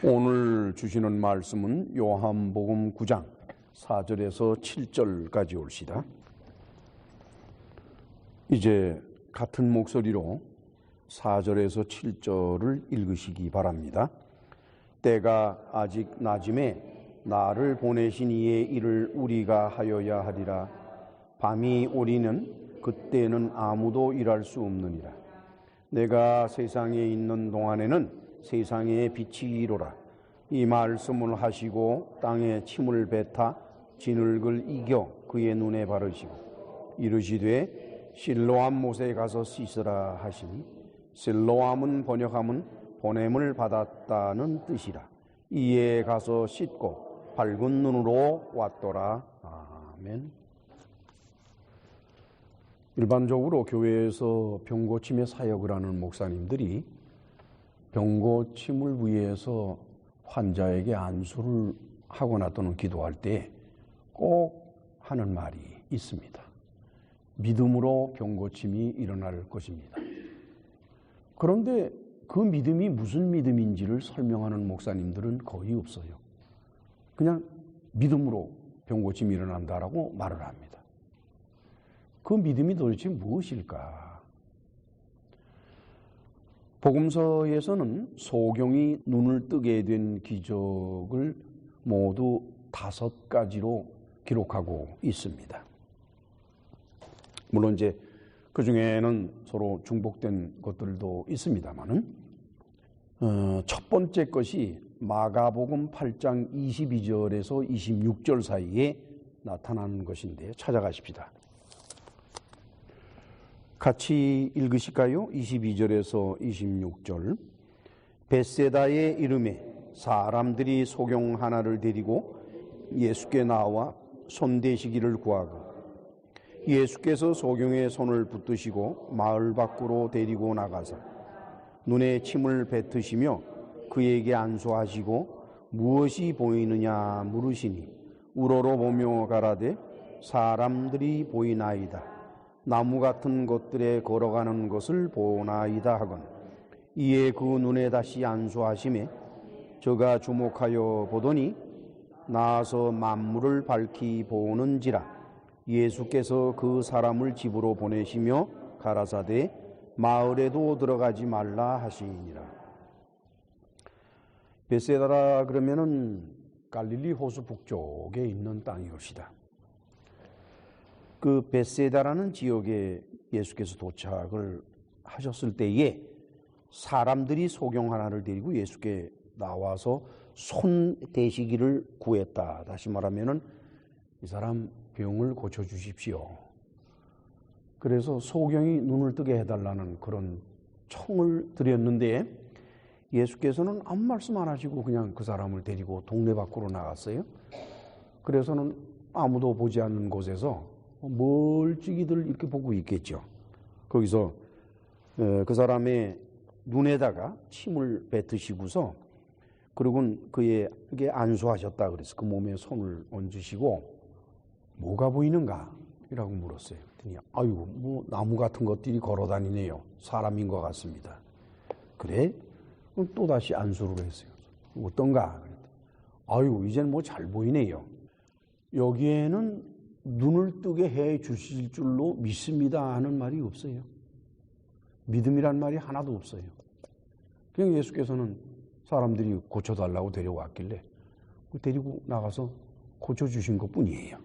오늘 주시는 말씀은 요한복음 9장 4절에서 7절까지 올시다. 이제 같은 목소리로 4절에서 7절을 읽으시기 바랍니다. 때가 아직 낮음에 나를 보내신 이의 일을 우리가 하여야 하리라. 밤이 오리는 그때는 아무도 일할 수 없느니라. 내가 세상에 있는 동안에는 세상의 빛이 이로라. 이 말씀을 하시고 땅에 침을 뱉어 진흙을 이겨 그의 눈에 바르시고 이르시되 실로암 못에 가서 씻으라 하시니, 실로암은 번역하면 보냄을 받았다는 뜻이라. 이에 가서 씻고 밝은 눈으로 왔더라. 아멘. 일반적으로 교회에서 병고침의 사역을 하는 목사님들이 병고침을 위해서 환자에게 안수를 하거나 또는 기도할 때 꼭 하는 말이 있습니다. 믿음으로 병고침이 일어날 것입니다. 그런데 그 믿음이 무슨 믿음인지를 설명하는 목사님들은 거의 없어요. 그냥 믿음으로 병고침이 일어난다라고 말을 합니다. 그 믿음이 도대체 무엇일까? 복음서에서는 소경이 눈을 뜨게 된 기적을 모두 5가지로 기록하고 있습니다. 물론 이제 그 중에는 서로 중복된 것들도 있습니다만은, 첫 번째 것이 마가복음 8장 22절에서 26절 사이에 나타나는 것인데 찾아가십시다. 같이 읽으실까요? 22절에서 26절. 벳세다의 이름에 사람들이 소경 하나를 데리고 예수께 나와 손대시기를 구하고, 예수께서 소경의 손을 붙드시고 마을 밖으로 데리고 나가사 눈에 침을 뱉으시며 그에게 안수하시고 무엇이 보이느냐 물으시니, 우러러 보며 가라되 사람들이 보이나이다. 나무 같은 것들에 걸어가는 것을 보나이다 하건, 이에 그 눈에 다시 안수하심에 저가 주목하여 보더니 나아서 만물을 밝히 보는지라. 예수께서 그 사람을 집으로 보내시며 가라사대 마을에도 들어가지 말라 하시니라. 벳세다라 그러면은 갈릴리 호수 북쪽에 있는 땅이옵시다. 그 벳세다라는 지역에 예수께서 도착을 하셨을 때에 사람들이 소경 하나를 데리고 예수께 나와서 손 대시기를 구했다. 다시 말하면은 이 사람 병을 고쳐주십시오. 그래서 소경이 눈을 뜨게 해달라는 그런 청을 드렸는데, 예수께서는 아무 말씀 안 하시고 그냥 그 사람을 데리고 동네 밖으로 나갔어요. 그래서는 아무도 보지 않는 곳에서 멀찍이들 이렇게 보고 있겠죠. 거기서 그 사람의 눈에다가 침을 뱉으시고서, 그리고 그에게 안수하셨다 그래서 그 몸에 손을 얹으시고 뭐가 보이는가? 이라고 물었어요. 그랬더니 아이고 뭐 나무 같은 것들이 걸어다니네요. 사람인 것 같습니다. 그래? 그럼 또다시 안수를 했어요. 어떤가? 그랬더니 아이고 이제는 뭐 잘 보이네요. 여기에는 눈을 뜨게 해 주실 줄로 믿습니다 하는 말이 없어요. 믿음이란 말이 하나도 없어요. 그냥 예수께서는 사람들이 고쳐달라고 데려왔길래 데리고 나가서 고쳐주신 것뿐이에요.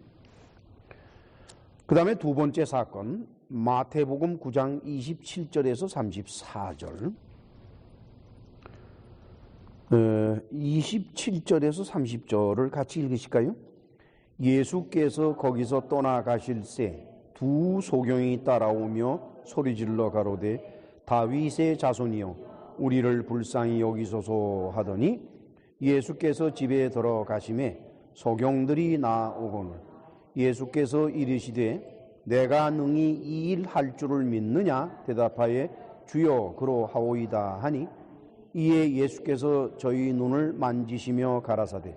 그 다음에 두 번째 사건, 마태복음 9장 27절에서 34절. 27절에서 30절을 같이 읽으실까요? 예수께서 거기서 떠나가실새 두 소경이 따라오며 소리질러 가로되 다윗의 자손이여 우리를 불쌍히 여기소서 하더니, 예수께서 집에 들어가심에 소경들이 나오거늘 예수께서 이르시되 내가 능히 이 일 할 줄을 믿느냐? 대답하여 주여 그러하오이다 하니, 이에 예수께서 저희 눈을 만지시며 가라사대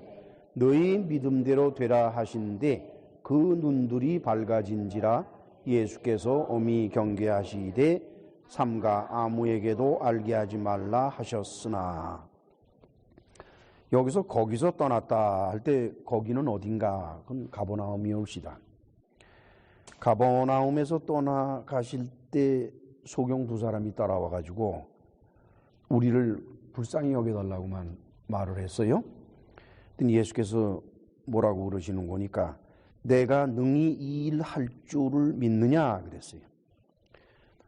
너희 믿음대로 되라 하신데 그 눈들이 밝아진지라. 예수께서 엄히 경계하시되 삼가 아무에게도 알게 하지 말라 하셨으나. 여기서 거기서 떠났다 할 때 거기는 어딘가? 그건 가버나움이올시다. 가버나움에서 떠나가실 때 소경 두 사람이 따라와 가지고 우리를 불쌍히 여겨달라고만 말을 했어요. 그랬더니 예수께서 뭐라고 그러시는 거니까 내가 능히 이 일 할 줄을 믿느냐 그랬어요.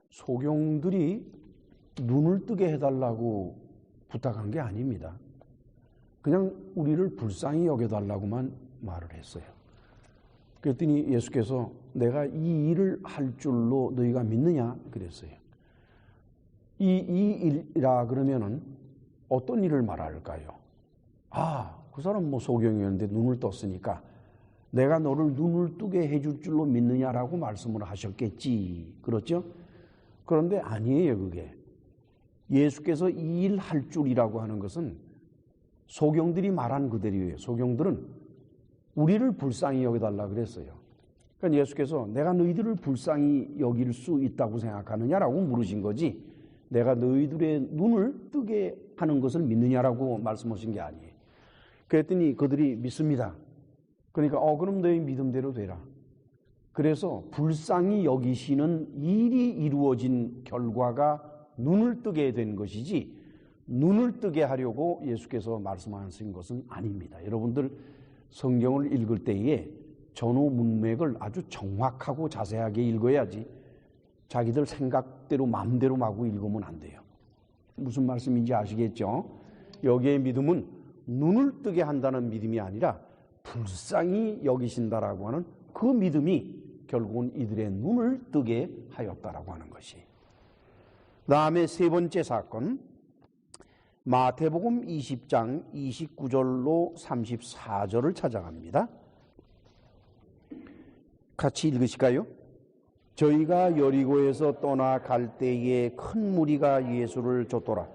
소경들이 눈을 뜨게 해달라고 부탁한 게 아닙니다. 그냥 우리를 불쌍히 여겨달라고만 말을 했어요. 그랬더니 예수께서 내가 이 일을 할 줄로 너희가 믿느냐 그랬어요. 이 일이라 그러면은 어떤 일을 말할까요? 그 사람 뭐 소경이었는데 눈을 떴으니까 내가 너를 눈을 뜨게 해줄 줄로 믿느냐라고 말씀을 하셨겠지. 그렇죠? 그런데 아니에요, 그게. 예수께서 이 일 할 줄이라고 하는 것은 소경들이 말한 그대로예요. 소경들은 우리를 불쌍히 여겨달라 그랬어요. 그러니까 예수께서 내가 너희들을 불쌍히 여길 수 있다고 생각하느냐라고 물으신 거지, 내가 너희들의 눈을 뜨게 하는 것을 믿느냐라고 말씀하신 게 아니에요. 그랬더니 그들이 믿습니다. 그러니까 그럼 너희 믿음대로 되라. 그래서 불쌍히 여기시는 일이 이루어진 결과가 눈을 뜨게 된 것이지, 눈을 뜨게 하려고 예수께서 말씀하신 것은 아닙니다. 여러분들 성경을 읽을 때에 전후 문맥을 아주 정확하고 자세하게 읽어야지 자기들 생각대로 마음대로 마구 읽으면 안 돼요. 무슨 말씀인지 아시겠죠? 여기에 믿음은 눈을 뜨게 한다는 믿음이 아니라 불쌍히 여기신다라고 하는 그 믿음이 결국은 이들의 눈을 뜨게 하였다라고 하는 것이. 다음에 세 번째 사건, 마태복음 20장 29절로 34절을 찾아갑니다. 같이 읽으실까요? 저희가 여리고에서 떠나갈 때에 큰 무리가 예수를 쫓더라.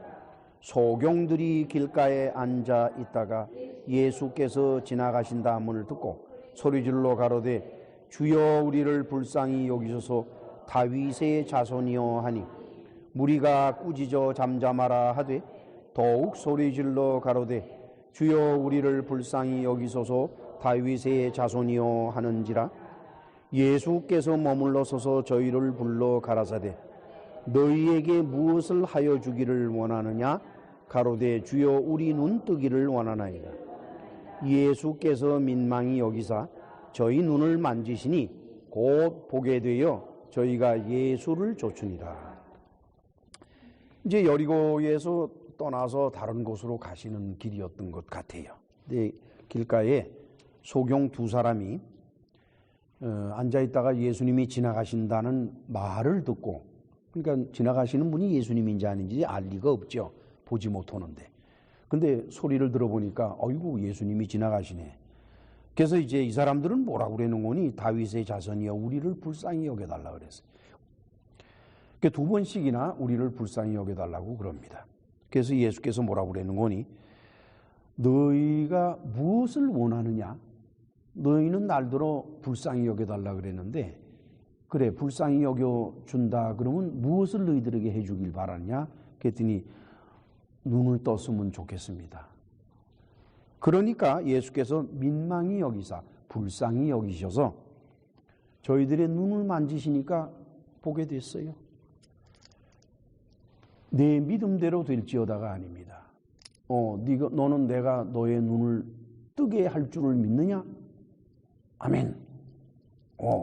소경들이 길가에 앉아 있다가 예수께서 지나가신다함을 듣고 소리질러 가로되 주여 우리를 불쌍히 여기소서 다윗의 자손이여 하니 무리가 꾸짖어 잠잠하라 하되 더욱 소리질러 가로되 주여 우리를 불쌍히 여기소서 다윗의 자손이여 하는지라. 예수께서 머물러 서서 저희를 불러 가라사대 너희에게 무엇을 하여 주기를 원하느냐 가로되 주여 우리 눈 뜨기를 원하나이다. 예수께서 민망히 여기사 저희 눈을 만지시니 곧 보게 되어 저희가 예수를 쫓으니라. 이제 여리고에서 떠나서 다른 곳으로 가시는 길이었던 것 같아요. 근데 길가에 소경 두 사람이 앉아있다가 예수님이 지나가신다는 말을 듣고, 그러니까 지나가시는 분이 예수님인지 아닌지 알 리가 없죠. 보지 못하는데. 근데 소리를 들어보니까 어이구 예수님이 지나가시네. 그래서 이제 이 사람들은 뭐라고 그러는 거니? 다윗의 자손이여 우리를 불쌍히 여겨달라 그랬어요. 두 번씩이나 우리를 불쌍히 여겨달라고 그럽니다. 그래서 예수께서 뭐라고 그러는 거니? 너희가 무엇을 원하느냐? 너희는 날들어 불쌍히 여겨달라 그랬는데, 그래 불쌍히 여겨준다 그러면 무엇을 너희들에게 해주길 바라냐? 그랬더니 눈을 떴으면 좋겠습니다. 그러니까 예수께서 민망히 여기사 불쌍히 여기셔서 저희들의 눈을 만지시니까 보게 됐어요. 내 믿음대로 될지어다가 아닙니다. 너는 내가 너의 눈을 뜨게 할 줄을 믿느냐? 아멘.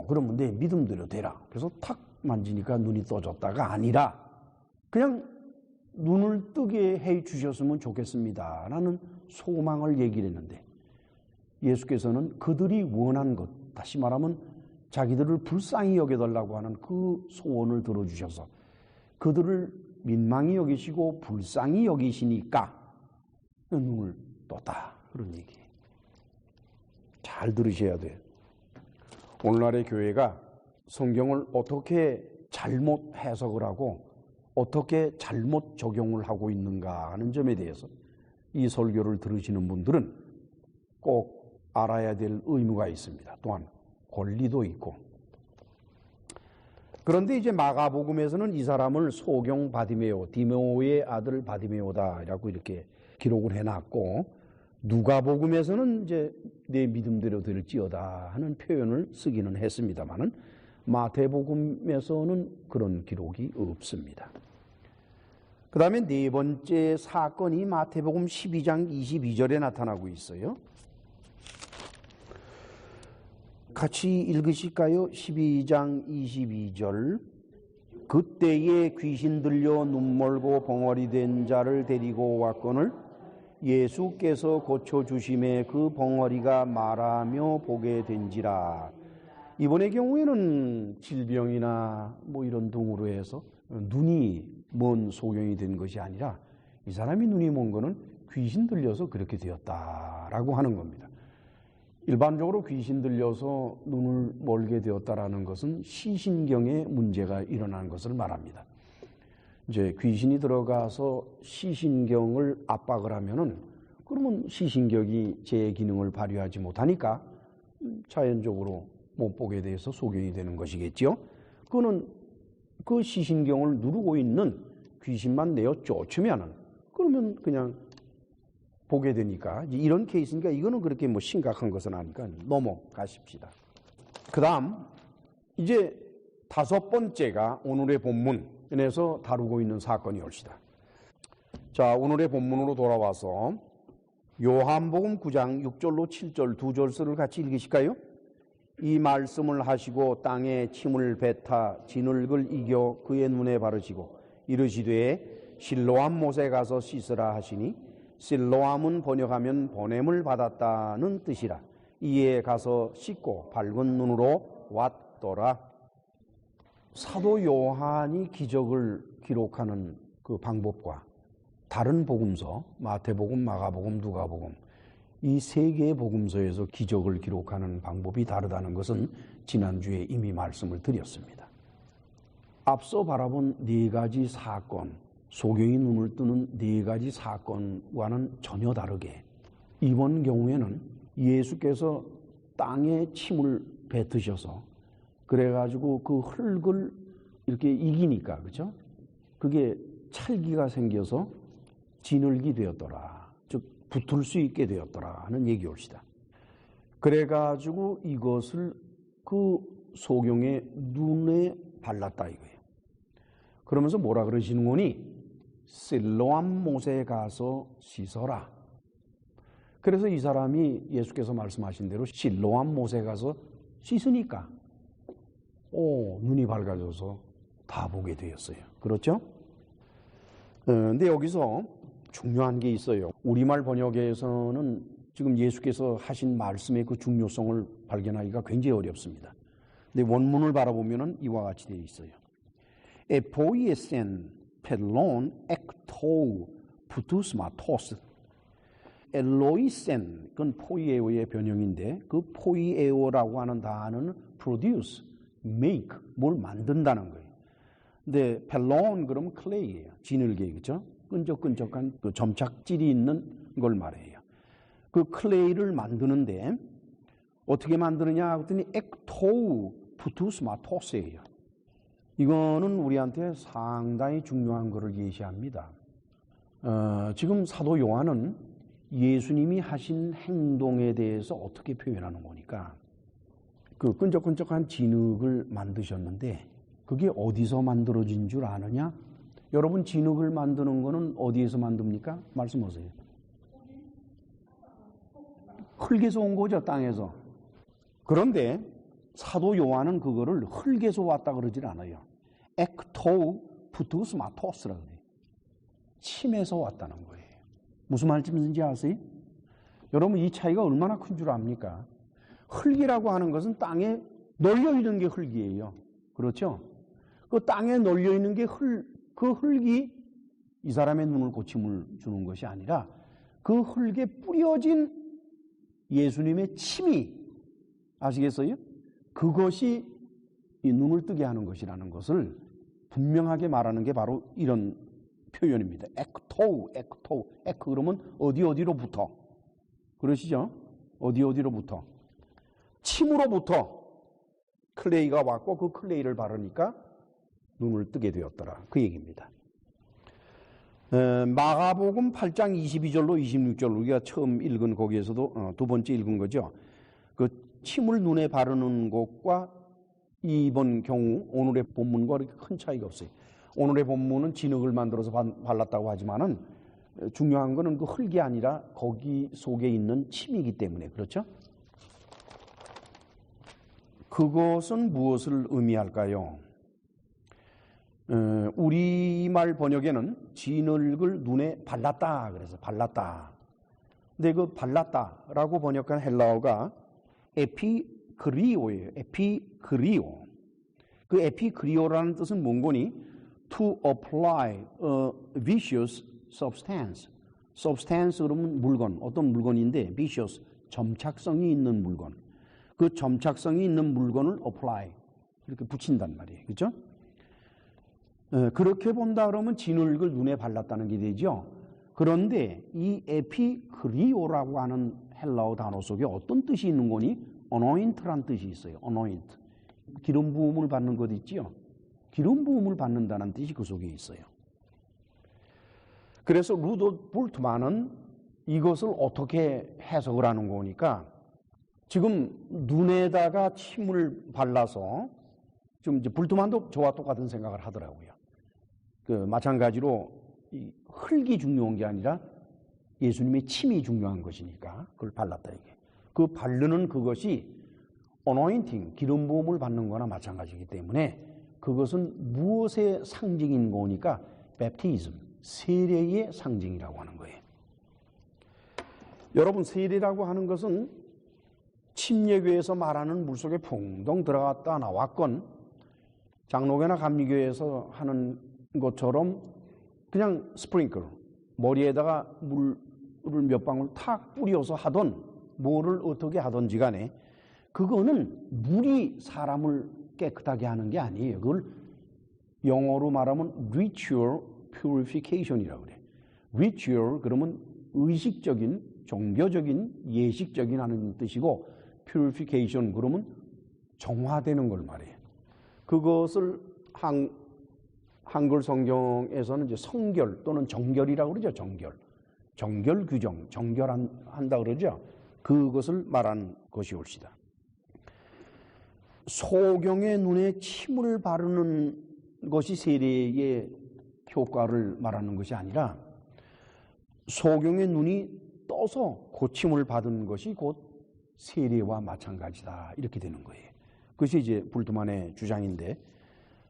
그러면 내 믿음대로 되라. 그래서 탁 만지니까 눈이 떠졌다가 아니라 그냥 눈을 뜨게 해 주셨으면 좋겠습니다 라는 소망을 얘기를 했는데, 예수께서는 그들이 원한 것, 다시 말하면 자기들을 불쌍히 여겨달라고 하는 그 소원을 들어주셔서 그들을 민망히 여기시고 불쌍히 여기시니까 눈을 떴다, 그런 얘기예요. 잘 들으셔야 돼요. 오늘날의 교회가 성경을 어떻게 잘못 해석을 하고 어떻게 잘못 적용을 하고 있는가 하는 점에 대해서 이 설교를 들으시는 분들은 꼭 알아야 될 의무가 있습니다. 또한 권리도 있고. 그런데 이제 마가복음에서는 이 사람을 소경 바디메오, 디메오의 아들 바디메오다라고 이렇게 기록을 해놨고, 누가복음에서는 이제 내 믿음대로 될지어다 하는 표현을 쓰기는 했습니다만은 마태복음에서는 그런 기록이 없습니다. 그 다음에 네 번째 사건이 마태복음 12장 22절에 나타나고 있어요. 같이 읽으실까요? 12장 22절. 그때에 귀신 들려 눈멀고 벙어리 된 자를 데리고 왔거늘 예수께서 고쳐주심에 그 벙어리가 말하며 보게 된지라. 이번의 경우에는 질병이나 뭐 이런 등으로 해서 눈이 먼 소경이 된 것이 아니라 이 사람이 눈이 먼 거는 귀신 들려서 그렇게 되었다라고 하는 겁니다. 일반적으로 귀신 들려서 눈을 멀게 되었다라는 것은 시신경에 문제가 일어나는 것을 말합니다. 이제 귀신이 들어가서 시신경을 압박을 하면은 그러면 시신경이 제 기능을 발휘하지 못하니까 자연적으로 못 보게 돼서 소경이 되는 것이겠죠. 그거는 그 시신경을 누르고 있는 귀신만 내어 쫓으면은 그러면 그냥 보게 되니까 이런 케이스니까 이거는 그렇게 뭐 심각한 것은 아니까 넘어가십시다. 그 다음 이제 다섯 번째가 오늘의 본문에서 다루고 있는 사건이 옳시다. 자, 오늘의 본문으로 돌아와서 요한복음 9장 6절로 7절 두 절수를 같이 읽으실까요? 이 말씀을 하시고 땅에 침을 뱉아 진흙을 이겨 그의 눈에 바르시고 이르시되 실로암 못에 가서 씻으라 하시니 실로암은 번역하면 보냄을 받았다는 뜻이라. 이에 가서 씻고 밝은 눈으로 왔더라. 사도 요한이 기적을 기록하는 그 방법과 다른 복음서 마태복음, 마가복음, 누가복음 이 세 개의 복음서에서 기적을 기록하는 방법이 다르다는 것은 지난주에 이미 말씀을 드렸습니다. 앞서 바라본 네 가지 사건, 소경이 눈을 뜨는 네 가지 사건과는 전혀 다르게 이번 경우에는 예수께서 땅에 침을 뱉으셔서 그래가지고 그 흙을 이렇게 이기니까, 그죠? 그게 찰기가 생겨서 진흙이 되었더라. 즉 붙을 수 있게 되었더라 하는 얘기올시다. 그래가지고 이것을 그 소경의 눈에 발랐다 이거예요. 그러면서 뭐라 그러시는 거니? 실로암 못에 가서 씻어라. 그래서 이 사람이 예수께서 말씀하신 대로 실로암 못에 가서 씻으니까 눈이 밝아져서 다 보게 되었어요. 그렇죠? 근데 여기서 중요한 게 있어요. 우리말 번역에서는 지금 예수께서 하신 말씀의 그 중요성을 발견하기가 굉장히 어렵습니다. 근데 원문을 바라보면 이와 같이 되어 있어요. 에포이에센 펠론 엑토우 부투스마토스. 엘로이센, 그건 포이에오의 변형인데 그 포이에오라고 하는 단어는 produce, make, 뭘 만든다는 거예요. 근데 펠론 그러면 클레이예요. 진흙이, 그렇죠? 끈적끈적한 그 점착질이 있는 걸 말해요. 그 클레이를 만드는데 어떻게 만드느냐 했더니 엑토우 부투스마토스예요. 이거는 우리한테 상당히 중요한 것을 예시합니다. 지금 사도 요한은 예수님이 하신 행동에 대해서 어떻게 표현하는 거니까 그 끈적끈적한 진흙을 만드셨는데 그게 어디서 만들어진 줄 아느냐? 여러분 진흙을 만드는 거는 어디에서 만듭니까? 말씀하세요. 흙에서 온 거죠, 땅에서. 그런데 사도 요한은 그거를 흙에서 왔다 그러질 않아요. 엑토우 부투스마토스라 그래요. 침에서 왔다는 거예요. 무슨 말씀인지 아세요? 여러분 이 차이가 얼마나 큰 줄 압니까? 흙이라고 하는 것은 땅에 널려 있는 게 흙이에요. 그렇죠? 그 땅에 널려 있는 게 그 흙이 이 사람의 눈을 고침을 주는 것이 아니라 그 흙에 뿌려진 예수님의 침이, 아시겠어요? 그것이 이 눈을 뜨게 하는 것이라는 것을 분명하게 말하는 게 바로 이런 표현입니다. 엑토우. 에크 그러면 어디로부터. 그러시죠? 어디로부터. 침으로부터 클레이가 왔고 그 클레이를 바르니까 눈을 뜨게 되었더라. 그 얘기입니다. 마가복음 8장 22절로 26절 우리가 처음 읽은 거기에서도 두 번째 읽은 거죠. 그 침을 눈에 바르는 것과 이번 경우 오늘의 본문과 그렇게 큰 차이가 없어요. 오늘의 본문은 진흙을 만들어서 발랐다고 하지만은 중요한 거는 그 흙이 아니라 거기 속에 있는 침이기 때문에 그렇죠? 그것은 무엇을 의미할까요? 우리말 번역에는 진흙을 눈에 발랐다 그래서 발랐다. 근데 그 발랐다라고 번역한 헬라어가 에피그리오예요. 에피그리오. 그 에피그리오라는 뜻은 뭔거니? To apply a vicious substance. substance 그러면 물건, 어떤 물건인데 vicious, 점착성이 있는 물건. 그 점착성이 있는 물건을 apply, 이렇게 붙인단 말이에요. 그렇죠? 그렇게 본다 그러면 진흙을 눈에 발랐다는 게 되죠. 그런데 이 에피그리오라고 하는 헬라어 단어 속에 어떤 뜻이 있는 거니? anoint란 뜻이 있어요. anoint. 기름 부음을 받는 것 있지요. 기름 부음을 받는다는 뜻이 그 속에 있어요. 그래서 루돌프 볼트만은 이것을 어떻게 해석을 하는 거니까 지금 눈에다가 침을 발라서 좀 이제 볼트만도 저와 똑같은 생각을 하더라고요. 마찬가지로 이 흙이 중요한 게 아니라 예수님의 침이 중요한 것이니까 그걸 발랐다 이게. 그 바르는 그것이 어노인팅, 기름 부음을 받는 거나 마찬가지이기 때문에 그것은 무엇의 상징인 거니까 베프티즘, 세례의 상징이라고 하는 거예요. 여러분, 세례라고 하는 것은 침례교에서 말하는 물속에 풍덩 들어갔다 나왔건 장로교나 감리교에서 하는 것처럼 그냥 스프링클, 머리에다가 물을 몇 방울 탁 뿌려서 하던 뭐를 어떻게 하든지 간에 그거는 물이 사람을 깨끗하게 하는 게 아니에요. 그걸 영어로 말하면 ritual purification이라고 그래요. ritual 그러면 의식적인, 종교적인, 예식적인 하는 뜻이고 purification 그러면 정화되는 걸 말해요. 그것을 한글 성경에서는 이제 성결 또는 정결이라고 그러죠. 정결 규정, 정결한다 그러죠. 그것을 말한 것이 옳시다. 소경의 눈에 침을 바르는 것이 세례의 효과를 말하는 것이 아니라 소경의 눈이 떠서 고침을 받은 것이 곧 세례와 마찬가지다 이렇게 되는 거예요. 그것이 이제 불트만의 주장인데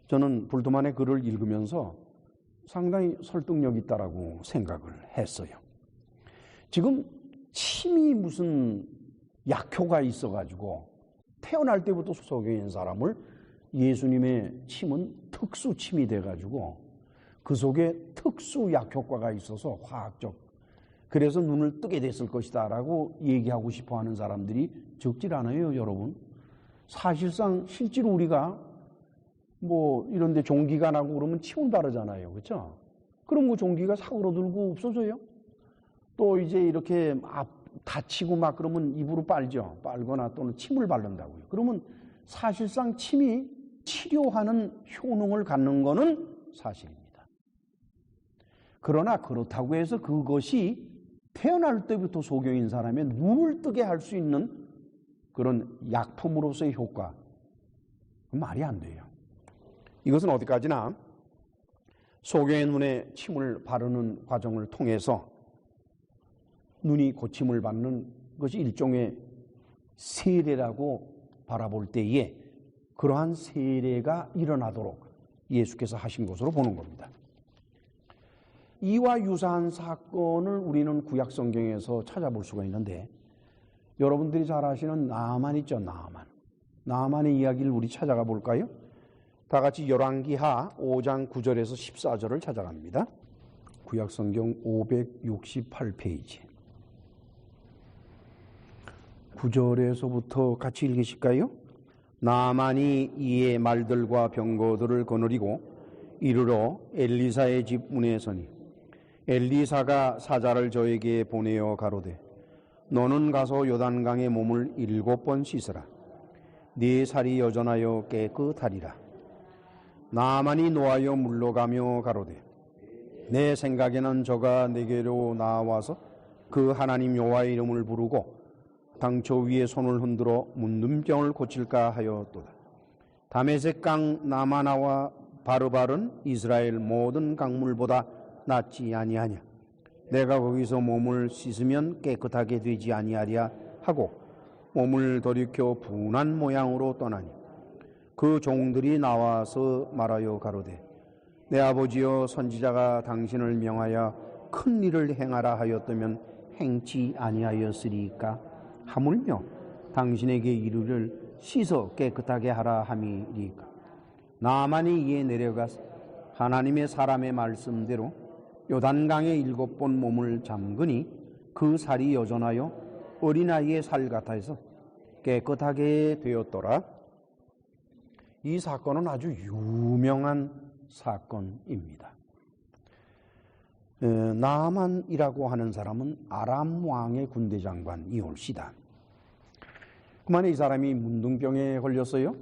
저는 불트만의 글을 읽으면서 상당히 설득력 있다라고 생각을 했어요. 지금 침이 무슨 약효가 있어가지고 태어날 때부터 소경인 사람을 예수님의 침은 특수침이 돼가지고 그 속에 특수 약효과가 있어서 화학적 그래서 눈을 뜨게 됐을 것이다 라고 얘기하고 싶어하는 사람들이 적질 않아요. 여러분, 사실상 실제로 우리가 뭐 이런데 종기가 나고 그러면 침을 바르잖아요. 그렇죠? 그럼 그 종기가 사그러들고 없어져요. 또 이제 이렇게 다치고 막 그러면 입으로 빨죠. 빨거나 또는 침을 바른다고요. 그러면 사실상 침이 치료하는 효능을 갖는 거는 사실입니다. 그러나 그렇다고 해서 그것이 태어날 때부터 소경인 사람의 눈을 뜨게 할 수 있는 그런 약품으로서의 효과, 말이 안 돼요. 이것은 어디까지나 소경의 눈에 침을 바르는 과정을 통해서 눈이 고침을 받는 것이 일종의 세례라고 바라볼 때에 그러한 세례가 일어나도록 예수께서 하신 것으로 보는 겁니다. 이와 유사한 사건을 우리는 구약 성경에서 찾아볼 수가 있는데 여러분들이 잘 아시는 나아만 있죠. 나아만의 이야기를 우리 찾아가 볼까요? 다 같이 열왕기하 5장 9절에서 14절을 찾아갑니다. 구약 성경 568페이지 9절에서부터 같이 읽으실까요? 나아만이 이에 말들과 병거들을 거느리고 이르러 엘리사의 집 문에 서니 엘리사가 사자를 저에게 보내어 가로되 너는 가서 요단강에 몸을 7번 씻으라. 네 살이 여전하여 깨끗하리라. 나아만이 노하여 물러가며 가로되 내 생각에는 저가 내게로 나와서 그 하나님 여호와의 이름을 부르고 당초 위에 손을 흔들어 문둥병을 고칠까 하였도다. 다메섹 강 나마나와 바르발은 이스라엘 모든 강물보다 낫지 아니하냐. 내가 거기서 몸을 씻으면 깨끗하게 되지 아니하랴 하고 몸을 돌이켜 분한 모양으로 떠나니 그 종들이 나와서 말하여 가로되 내 아버지여 선지자가 당신을 명하여 큰 일을 행하라 하였다면 행치 아니하였으리까. 하물며 당신에게 이르를 씻어 깨끗하게 하라 함이리까. 나만이 이에 내려가서 하나님의 사람의 말씀대로 요단강에 7번 몸을 잠그니 그 살이 여전하여 어린아이의 살 같아서 깨끗하게 되었더라. 이 사건은 아주 유명한 사건입니다. 나만이라고 하는 사람은 아람 왕의 군대 장관이올시다. 그만에 이 사람이 문둥병에 걸렸어요.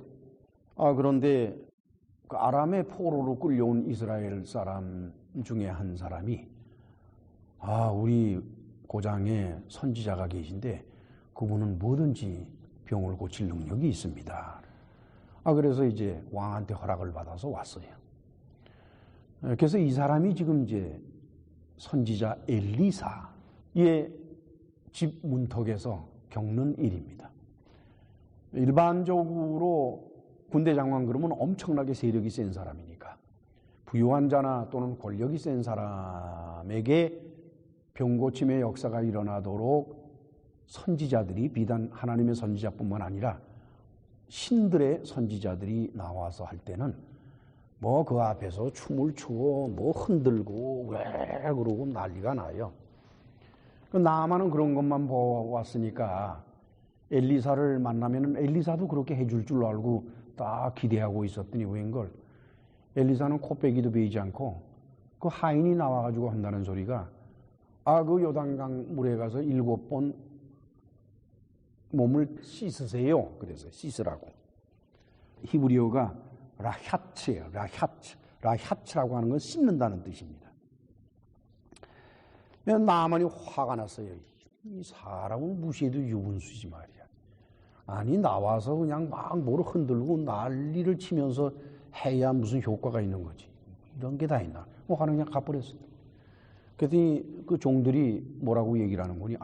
그런데 그 아람의 포로로 끌려온 이스라엘 사람 중에 한 사람이 우리 고장에 선지자가 계신데 그분은 뭐든지 병을 고칠 능력이 있습니다. 그래서 이제 왕한테 허락을 받아서 왔어요. 그래서 이 사람이 지금 이제 선지자 엘리사의 집 문턱에서 겪는 일입니다. 일반적으로 군대 장관 그러면 엄청나게 세력이 센 사람이니까 부유한 자나 또는 권력이 센 사람에게 병고침의 역사가 일어나도록 선지자들이 비단 하나님의 선지자뿐만 아니라 신들의 선지자들이 나와서 할 때는 뭐 그 앞에서 춤을 추고 뭐 흔들고 왜 그러고 난리가 나요. 나만은 그런 것만 보았으니까 엘리사를 만나면 엘리사도 그렇게 해줄 줄 알고 딱 기대하고 있었더니 웬걸 엘리사는 코빼기도 베이지 않고 그 하인이 나와가지고 한다는 소리가 그 요단강 물에 가서 7번 몸을 씻으세요. 그래서 씻으라고. 히브리어가 라ჰ야츠예요. 라ჰ야츠라고 하는 건 씻는다는 뜻입니다. 나만이 화가 났어요. 이 사람은 무시해도 유분수지 말이야. 아니 나와서 그냥 막 뭐를 흔들고 난리를 치면서 해야 무슨 효과가 있는 거지. 이런 게 다 있나. 화는 그냥 가버렸어. 그랬더니 그 종들이 뭐라고 얘기를 하는 거니.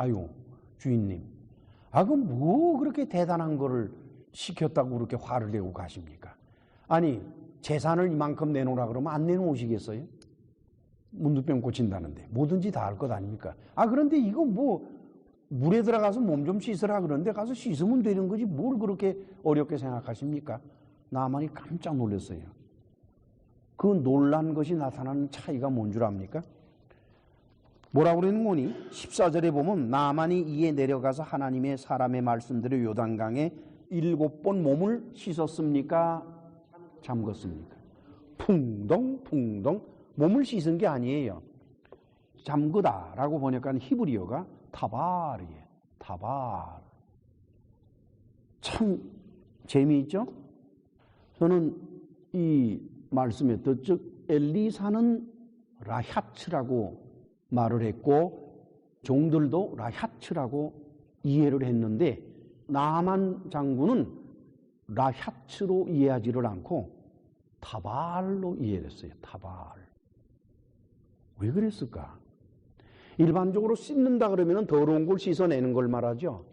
주인님. 그럼 뭐 그렇게 대단한 거를 시켰다고 그렇게 화를 내고 가십니까? 아니 재산을 이만큼 내놓으라 그러면 안 내놓으시겠어요? 문둥병 고친다는데 뭐든지 다 할 것 아닙니까? 그런데 이거 뭐 물에 들어가서 몸 좀 씻으라 그러는데 가서 씻으면 되는 거지 뭘 그렇게 어렵게 생각하십니까? 나만이 깜짝 놀랐어요. 그 놀란 것이 나타나는 차이가 뭔 줄 압니까? 뭐라고 그러는 거니? 14절에 보면 나만이 이에 내려가서 하나님의 사람의 말씀대로 요단강에 7번 몸을 씻었습니까? 잠궜습니까? 풍덩 몸을 씻은 게 아니에요. 잠그다라고 보니까 히브리어가 타발이에요. 타발. 참 재미있죠? 저는 이 말씀에 즉 엘리사는 라ჰ야츠라고 말을 했고 종들도 라ჰ야츠라고 이해를 했는데 나만 장군은 라ჰ야츠로 이해하지를 않고 타발로 이해를 했어요. 타발. 왜 그랬을까? 일반적으로 씻는다 그러면 더러운 걸 씻어내는 걸 말하죠.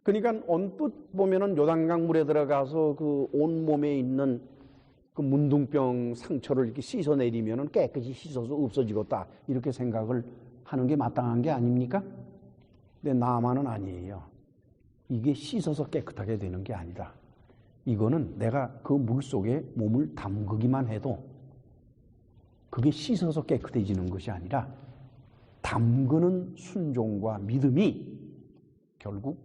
그러니까 언뜻 보면은 요단강 물에 들어가서 그 온몸에 있는 그 문둥병 상처를 이렇게 씻어내리면은 깨끗이 씻어서 없어지겠다. 이렇게 생각을 하는 게 마땅한 게 아닙니까? 근데 나만은 아니에요. 이게 씻어서 깨끗하게 되는 게 아니라 이거는 내가 그 물 속에 몸을 담그기만 해도 그게 씻어서 깨끗해지는 것이 아니라 담그는 순종과 믿음이 결국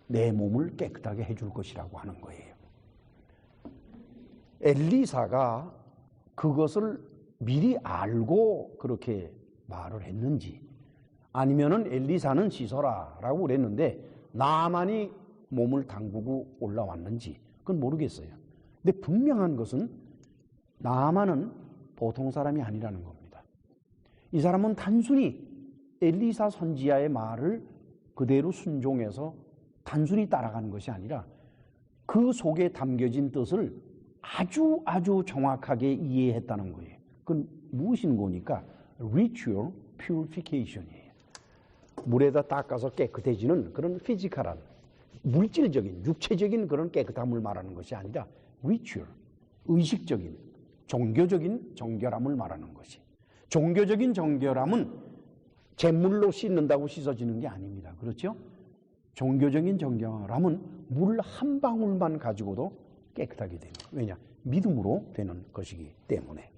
내 몸을 깨끗하게 해줄 것이라고 하는 거예요. 엘리사가 그것을 미리 알고 그렇게 말을 했는지 아니면은 엘리사는 씻어라 라고 그랬는데 나만이 몸을 담그고 올라왔는지 그건 모르겠어요. 근데 분명한 것은 나만은 보통 사람이 아니라는 겁니다. 이 사람은 단순히 엘리사 선지자의 말을 그대로 순종해서 단순히 따라가는 것이 아니라 그 속에 담겨진 뜻을 아주 정확하게 이해했다는 거예요. 그건 무엇인 거니까 ritual purification이에요. 물에다 닦아서 깨끗해지는 그런 피지컬한 물질적인 육체적인 그런 깨끗함을 말하는 것이 아니라 ritual, 의식적인 종교적인 정결함을 말하는 것이. 종교적인 정결함은 잿물로 씻는다고 씻어지는 게 아닙니다. 그렇죠? 종교적인 정결함은 물 한 방울만 가지고도 깨끗하게 되는 거예요. 왜냐? 믿음으로 되는 것이기 때문에.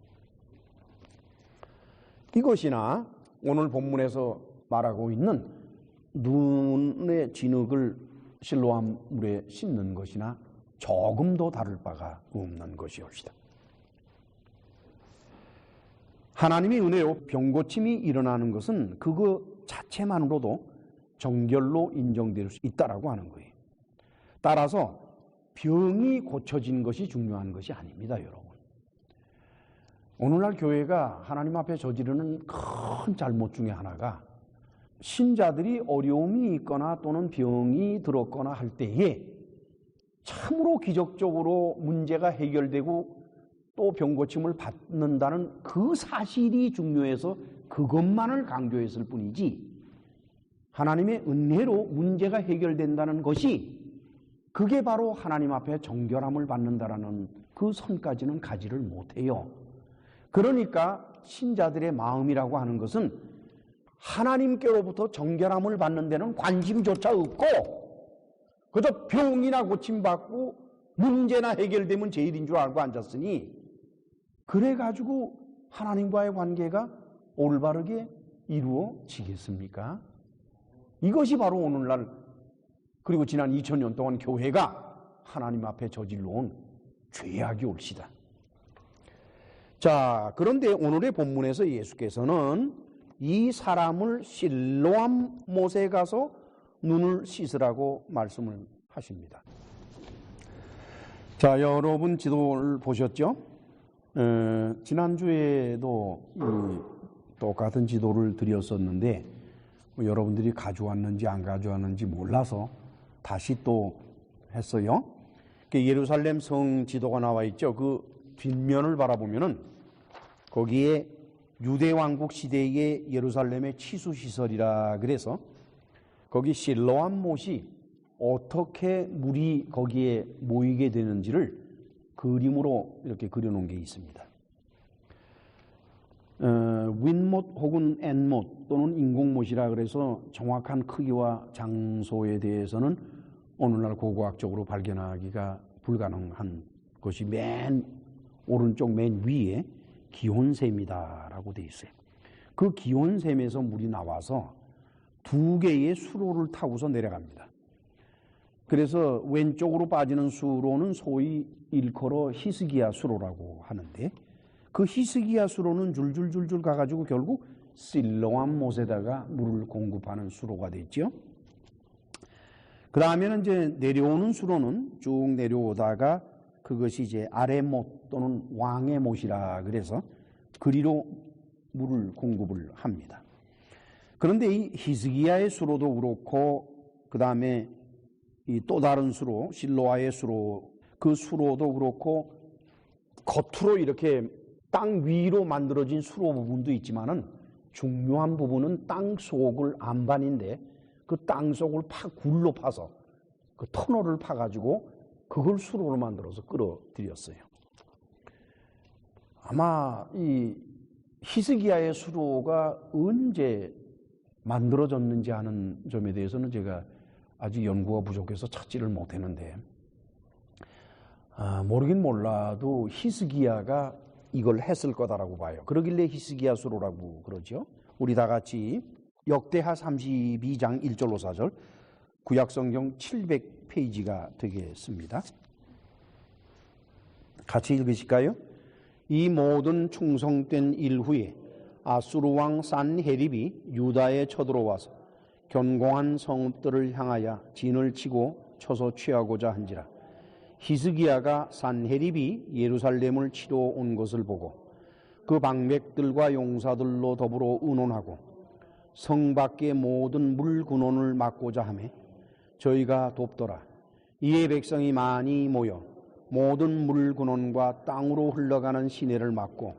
이것이나 오늘 본문에서 말하고 있는 눈의 진흙을 실로암 물에 씻는 것이나 조금도 다를 바가 없는 것이옵시다. 하나님의 은혜로 병고침이 일어나는 것은 그거 자체만으로도 정결로 인정될 수 있다라고 하는 거예요. 따라서 병이 고쳐진 것이 중요한 것이 아닙니다, 여러분. 오늘날 교회가 하나님 앞에 저지르는 큰 잘못 중에 하나가 신자들이 어려움이 있거나 또는 병이 들었거나 할 때에 참으로 기적적으로 문제가 해결되고 또 병고침을 받는다는 그 사실이 중요해서 그것만을 강조했을 뿐이지 하나님의 은혜로 문제가 해결된다는 것이 그게 바로 하나님 앞에 정결함을 받는다라는 그 선까지는 가지를 못해요. 그러니까 신자들의 마음이라고 하는 것은 하나님께로부터 정결함을 받는 데는 관심조차 없고 그저 병이나 고침받고 문제나 해결되면 제일인 줄 알고 앉았으니 그래가지고 하나님과의 관계가 올바르게 이루어지겠습니까? 이것이 바로 오늘날 그리고 지난 2000년 동안 교회가 하나님 앞에 저질러온 죄악이 옳시다. 자, 그런데 오늘의 본문에서 예수께서는 이 사람을 실로암 못에 가서 눈을 씻으라고 말씀을 하십니다. 자, 여러분 지도를 보셨죠? 지난주에도 똑같은 지도를 드렸었는데 여러분들이 가져왔는지 안 가져왔는지 몰라서 다시 또 했어요. 예루살렘 성 지도가 나와 있죠. 그 뒷면을 바라보면은 거기에 유대왕국 시대의 예루살렘의 치수시설이라 그래서 거기 실로암 못이 어떻게 물이 거기에 모이게 되는지를 그림으로 이렇게 그려놓은 게 있습니다. 윈못 혹은 엔못 또는 인공못이라 그래서 정확한 크기와 장소에 대해서는 오늘날 고고학적으로 발견하기가 불가능한 것이 맨 오른쪽 맨 위에 기온샘이다라고 되어 있어요. 그 기온샘에서 물이 나와서 두 개의 수로를 타고서 내려갑니다. 그래서 왼쪽으로 빠지는 수로는 소위 일컬어 히스기야 수로라고 하는데 그 히스기야 수로는 줄줄줄줄 가가지고 결국 실로암 못에다가 물을 공급하는 수로가 됐죠. 그 다음에는 이제 내려오는 수로는 쭉 내려오다가 그것이 이제 아랫못 또는 왕의 못이라 그래서 그리로 물을 공급을 합니다. 그런데 이 히스기야의 수로도 그렇고 그 다음에 이 또 다른 수로 실로아의 수로 그 수로도 그렇고 겉으로 이렇게 땅 위로 만들어진 수로 부분도 있지만은 중요한 부분은 땅 속을 안반인데 그 땅 속을 굴로 파서 그 터널을 파가지고 그걸 수로로 만들어서 끌어들였어요. 아마 이 히스기야의 수로가 언제 만들어졌는지 하는 점에 대해서는 제가 아직 연구가 부족해서 찾지를 못했는데 모르긴 몰라도 히스기야가 이걸 했을 거다라고 봐요. 그러길래 히스기야 수로라고 그러죠. 우리 다 같이 역대하 32장 1절로 4절 구약성경 700페이지가 되겠습니다. 같이 읽으실까요? 이 모든 충성된 일 후에 아수르 왕 산헤립이 유다에 쳐들어와서 견고한 성읍들을 향하여 진을 치고 쳐서 취하고자 한지라. 히스기야가 산헤립이 예루살렘을 치러 온 것을 보고 그 방백들과 용사들로 더불어 의논하고 성 밖의 모든 물 근원을 막고자 하매 저희가 돕더라. 이에 백성이 많이 모여 모든 물 근원과 땅으로 흘러가는 시내를 막고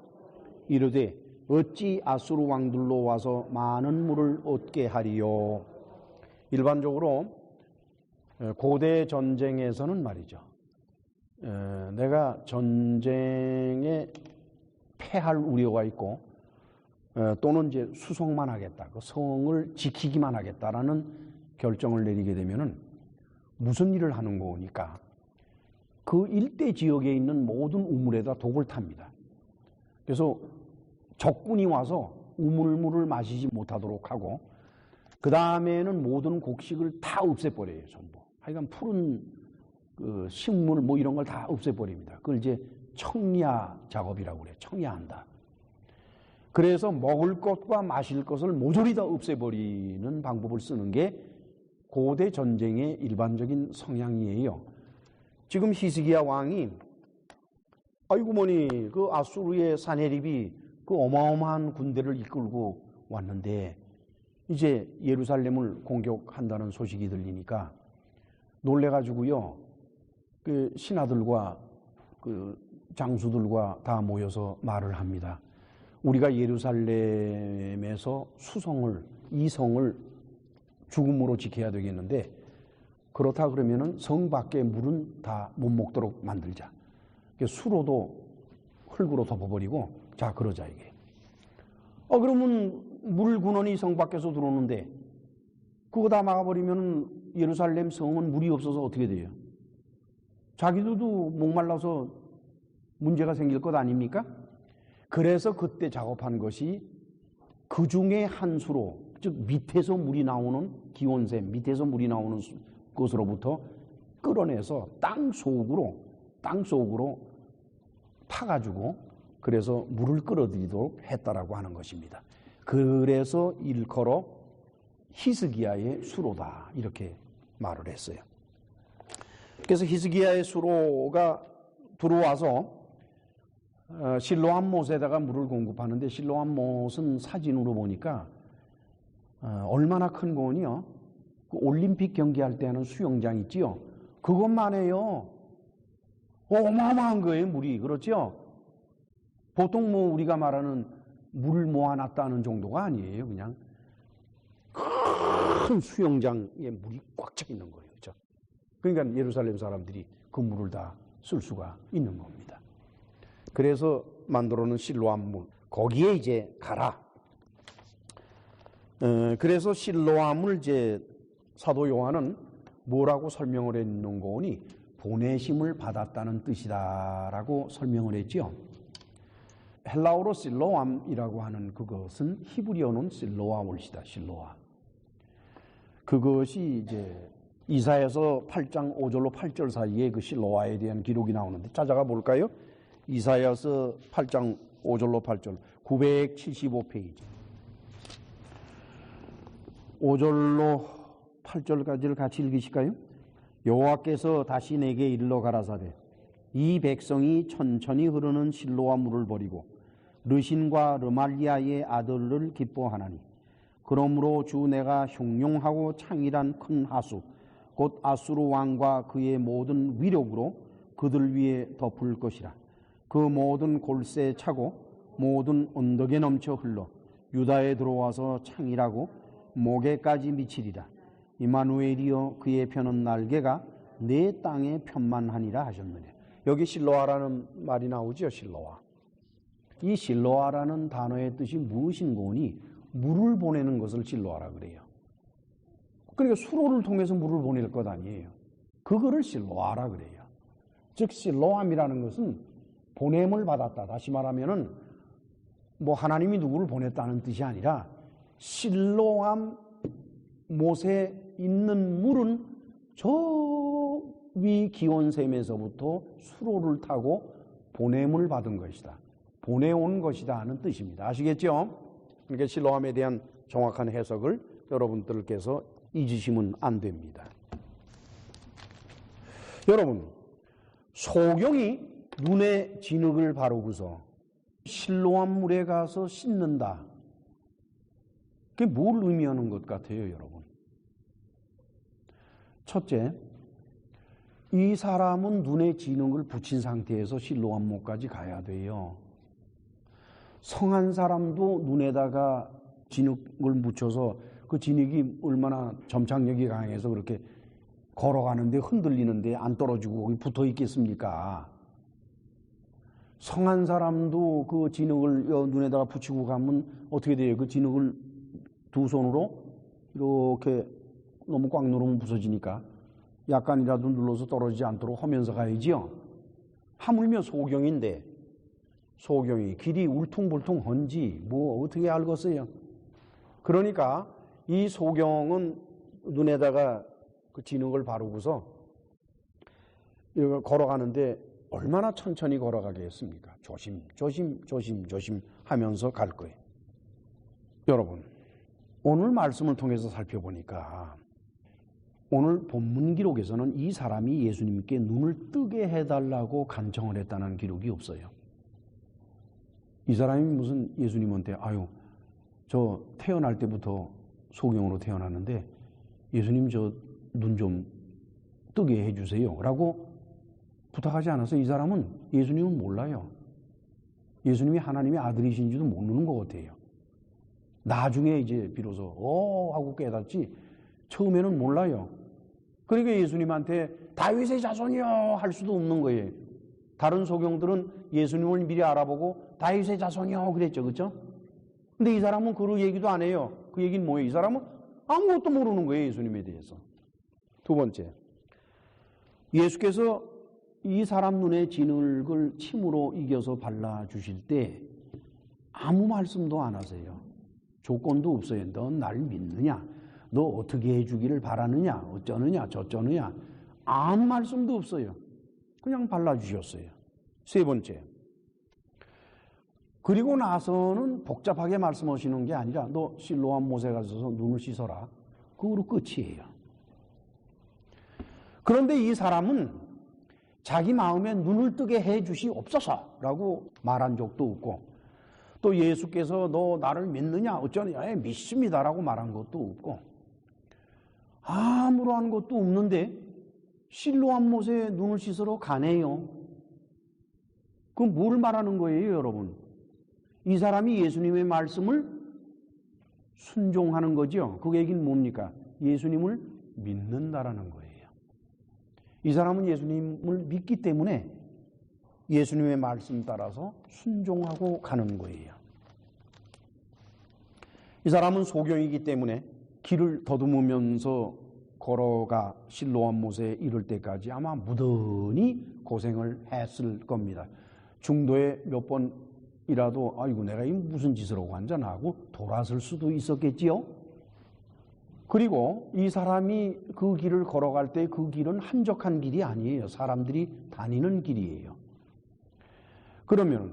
이르되 어찌 아수르 왕들로 와서 많은 물을 얻게 하리요. 일반적으로 고대 전쟁에서는 말이죠, 내가 전쟁에 패할 우려가 있고 또는 이제 수송만 하겠다, 그 성을 지키기만 하겠다라는 결정을 내리게 되면은 무슨 일을 하는 거니까 그 일대 지역에 있는 모든 우물에다 독을 탑니다. 그래서 적군이 와서 우물물을 마시지 못하도록 하고 그 다음에는 모든 곡식을 다 없애버려요. 전부. 하여간 푸른 그 식물 뭐 이런 걸 다 없애버립니다. 그걸 이제 청야 작업이라고 그래요. 청야한다. 그래서 먹을 것과 마실 것을 모조리 다 없애버리는 방법을 쓰는 게 고대 전쟁의 일반적인 성향이에요. 지금 히스기야 왕이 아이고 뭐니 그 아수르의 사네립이 그 어마어마한 군대를 이끌고 왔는데 이제 예루살렘을 공격한다는 소식이 들리니까 놀래가지고요, 그 신하들과 그 장수들과 다 모여서 말을 합니다. 우리가 예루살렘에서 이 성을 죽음으로 지켜야 되겠는데 그렇다 그러면은 성 밖의 물은 다 못 먹도록 만들자. 수로도 흙으로 덮어버리고 자 그러자 이게. 그러면 물 근원이 성 밖에서 들어오는데 그거 다 막아버리면 예루살렘 성은 물이 없어서 어떻게 돼요? 자기들도 목말라서 문제가 생길 것 아닙니까? 그래서 그때 작업한 것이 그 중에 한 수로, 즉 밑에서 물이 나오는 기온샘, 밑에서 물이 나오는 것으로부터 끌어내서 땅 속으로 파가지고 그래서 물을 끌어들이도록 했다라고 하는 것입니다. 그래서 일컬어 히스기야의 수로다 이렇게 말을 했어요. 그래서 히스기야의 수로가 들어와서 실로암 못에다가 물을 공급하는데 실로암 못은 사진으로 보니까 얼마나 큰 거니요? 그 올림픽 경기할 때 하는 수영장 있지요? 그것만 해요. 어마어마한 거예요, 물이. 그렇죠? 보통 뭐 우리가 말하는 물 모아놨다는 정도가 아니에요. 그냥 큰 수영장에 물이 꽉 차 있는 거예요. 그렇죠? 그러니까 예루살렘 사람들이 그 물을 다 쓸 수가 있는 겁니다. 그래서 만들어놓은 실로암 물, 거기에 이제 가라. 그래서 실로암을 이제 사도 요한은 뭐라고 설명을 했는 거니 보내심을 받았다는 뜻이다라고 설명을 했죠. 헬라어로 실로암이라고 하는 그것은 히브리어는 실로아올시다. 실로아. 그것이 이제 이사야서 8장 5절로 8절 사이에 그 실로아에 대한 기록이 나오는데 찾아가 볼까요? 이사야서 8장 5절로 8절 975페이지 5절로 8절까지를 같이 읽으실까요? 여호와께서 다시 내게 이르러 가라사대 이 백성이 천천히 흐르는 실로아 물을 버리고 르신과 르말리아의 아들을 기뻐하나니 그러므로 주 내가 흉용하고 창일한 큰 하수 곧 아수르 왕과 그의 모든 위력으로 그들 위에 덮을 것이라. 그 모든 골새에 차고 모든 언덕에 넘쳐 흘러 유다에 들어와서 창일하고 목에까지 미치리라. 이마누엘이여 그의 펴는 날개가 내 땅에 편만하니라 하셨느냐. 여기 실로아라는 말이 나오죠. 실로아. 이 실로아라는 단어의 뜻이 무엇인 거니? 물을 보내는 것을 실로아라 그래요. 그러니까 수로를 통해서 물을 보낼 것 아니에요. 그거를 실로아라 그래요. 즉 실로암이라는 것은 보냄을 받았다. 다시 말하면은 뭐 하나님이 누구를 보냈다는 뜻이 아니라 실로암 못에 있는 물은 저 위 기온샘에서부터 수로를 타고 보냄을 받은 것이다. 보내온 것이다 하는 뜻입니다. 아시겠죠? 그러니까 실로암에 대한 정확한 해석을 여러분들께서 잊으시면 안 됩니다. 여러분, 소경이 눈에 진흙을 바르고서 실로암 물에 가서 씻는다. 그게 뭘 의미하는 것 같아요, 여러분? 첫째, 이 사람은 눈에 진흙을 붙인 상태에서 실로암못까지 가야 돼요. 성한 사람도 눈에다가 진흙을 묻혀서 그 진흙이 얼마나 점착력이 강해서 그렇게 걸어가는데 흔들리는데 안 떨어지고 거기 붙어 있겠습니까? 성한 사람도 그 진흙을 눈에다가 붙이고 가면 어떻게 돼요? 그 진흙을 두 손으로 이렇게 너무 꽉 누르면 부서지니까 약간이라도 눌러서 떨어지지 않도록 하면서 가야지요. 하물며 소경인데, 소경이 길이 울퉁불퉁한지 뭐 어떻게 알겠어요? 그러니까 이 소경은 눈에다가 그 진흙을 바르고서 걸어가는데 얼마나 천천히 걸어가겠습니까? 조심 하면서 갈 거예요. 여러분, 오늘 말씀을 통해서 살펴보니까 오늘 본문 기록에서는 이 사람이 예수님께 눈을 뜨게 해달라고 간청을 했다는 기록이 없어요. 이 사람이 무슨 예수님한테 아유 저 태어날 때부터 소경으로 태어났는데 예수님 저 눈 좀 뜨게 해주세요 라고 부탁하지 않아서 이 사람은 예수님은 몰라요. 예수님이 하나님의 아들이신지도 모르는 것 같아요. 나중에 이제 비로소 하고 깨닫지 처음에는 몰라요. 그러니까 예수님한테 다윗의 자손이요 할 수도 없는 거예요. 다른 소경들은 예수님을 미리 알아보고 다윗의 자손이요 그랬죠. 그렇죠? 근데 이 사람은 그 얘기도 안 해요. 그 얘기는 뭐예요? 이 사람은 아무것도 모르는 거예요. 예수님에 대해서. 두 번째, 예수께서 이 사람 눈에 진흙을 침으로 이겨서 발라주실 때 아무 말씀도 안 하세요. 조건도 없어요. 넌 날 믿느냐? 너 어떻게 해주기를 바라느냐? 어쩌느냐? 저쩌느냐? 아무 말씀도 없어요. 그냥 발라주셨어요. 세 번째, 그리고 나서는 복잡하게 말씀하시는 게 아니라 너 실로암 못에 가서 눈을 씻어라. 그거로 끝이에요. 그런데 이 사람은 자기 마음에 눈을 뜨게 해 주시옵소서라고 말한 적도 없고 또 예수께서 너 나를 믿느냐 어쩌느냐 믿습니다라고 말한 것도 없고 아무런 것도 없는데 실로암 못에 눈을 씻으러 가네요. 그럼 뭘 말하는 거예요, 여러분? 이 사람이 예수님의 말씀을 순종하는 거죠. 그 얘기는 뭡니까? 예수님을 믿는다라는 거예요. 이 사람은 예수님을 믿기 때문에 예수님의 말씀 따라서 순종하고 가는 거예요. 이 사람은 소경이기 때문에 길을 더듬으면서 걸어가 실로암 못에 이를 때까지 아마 무던히 고생을 했을 겁니다. 중도에 몇 번이라도 아이고 내가 이 무슨 짓을 하고 앉아나 하고 돌아설 수도 있었겠지요. 그리고 이 사람이 그 길을 걸어갈 때 그 길은 한적한 길이 아니에요. 사람들이 다니는 길이에요. 그러면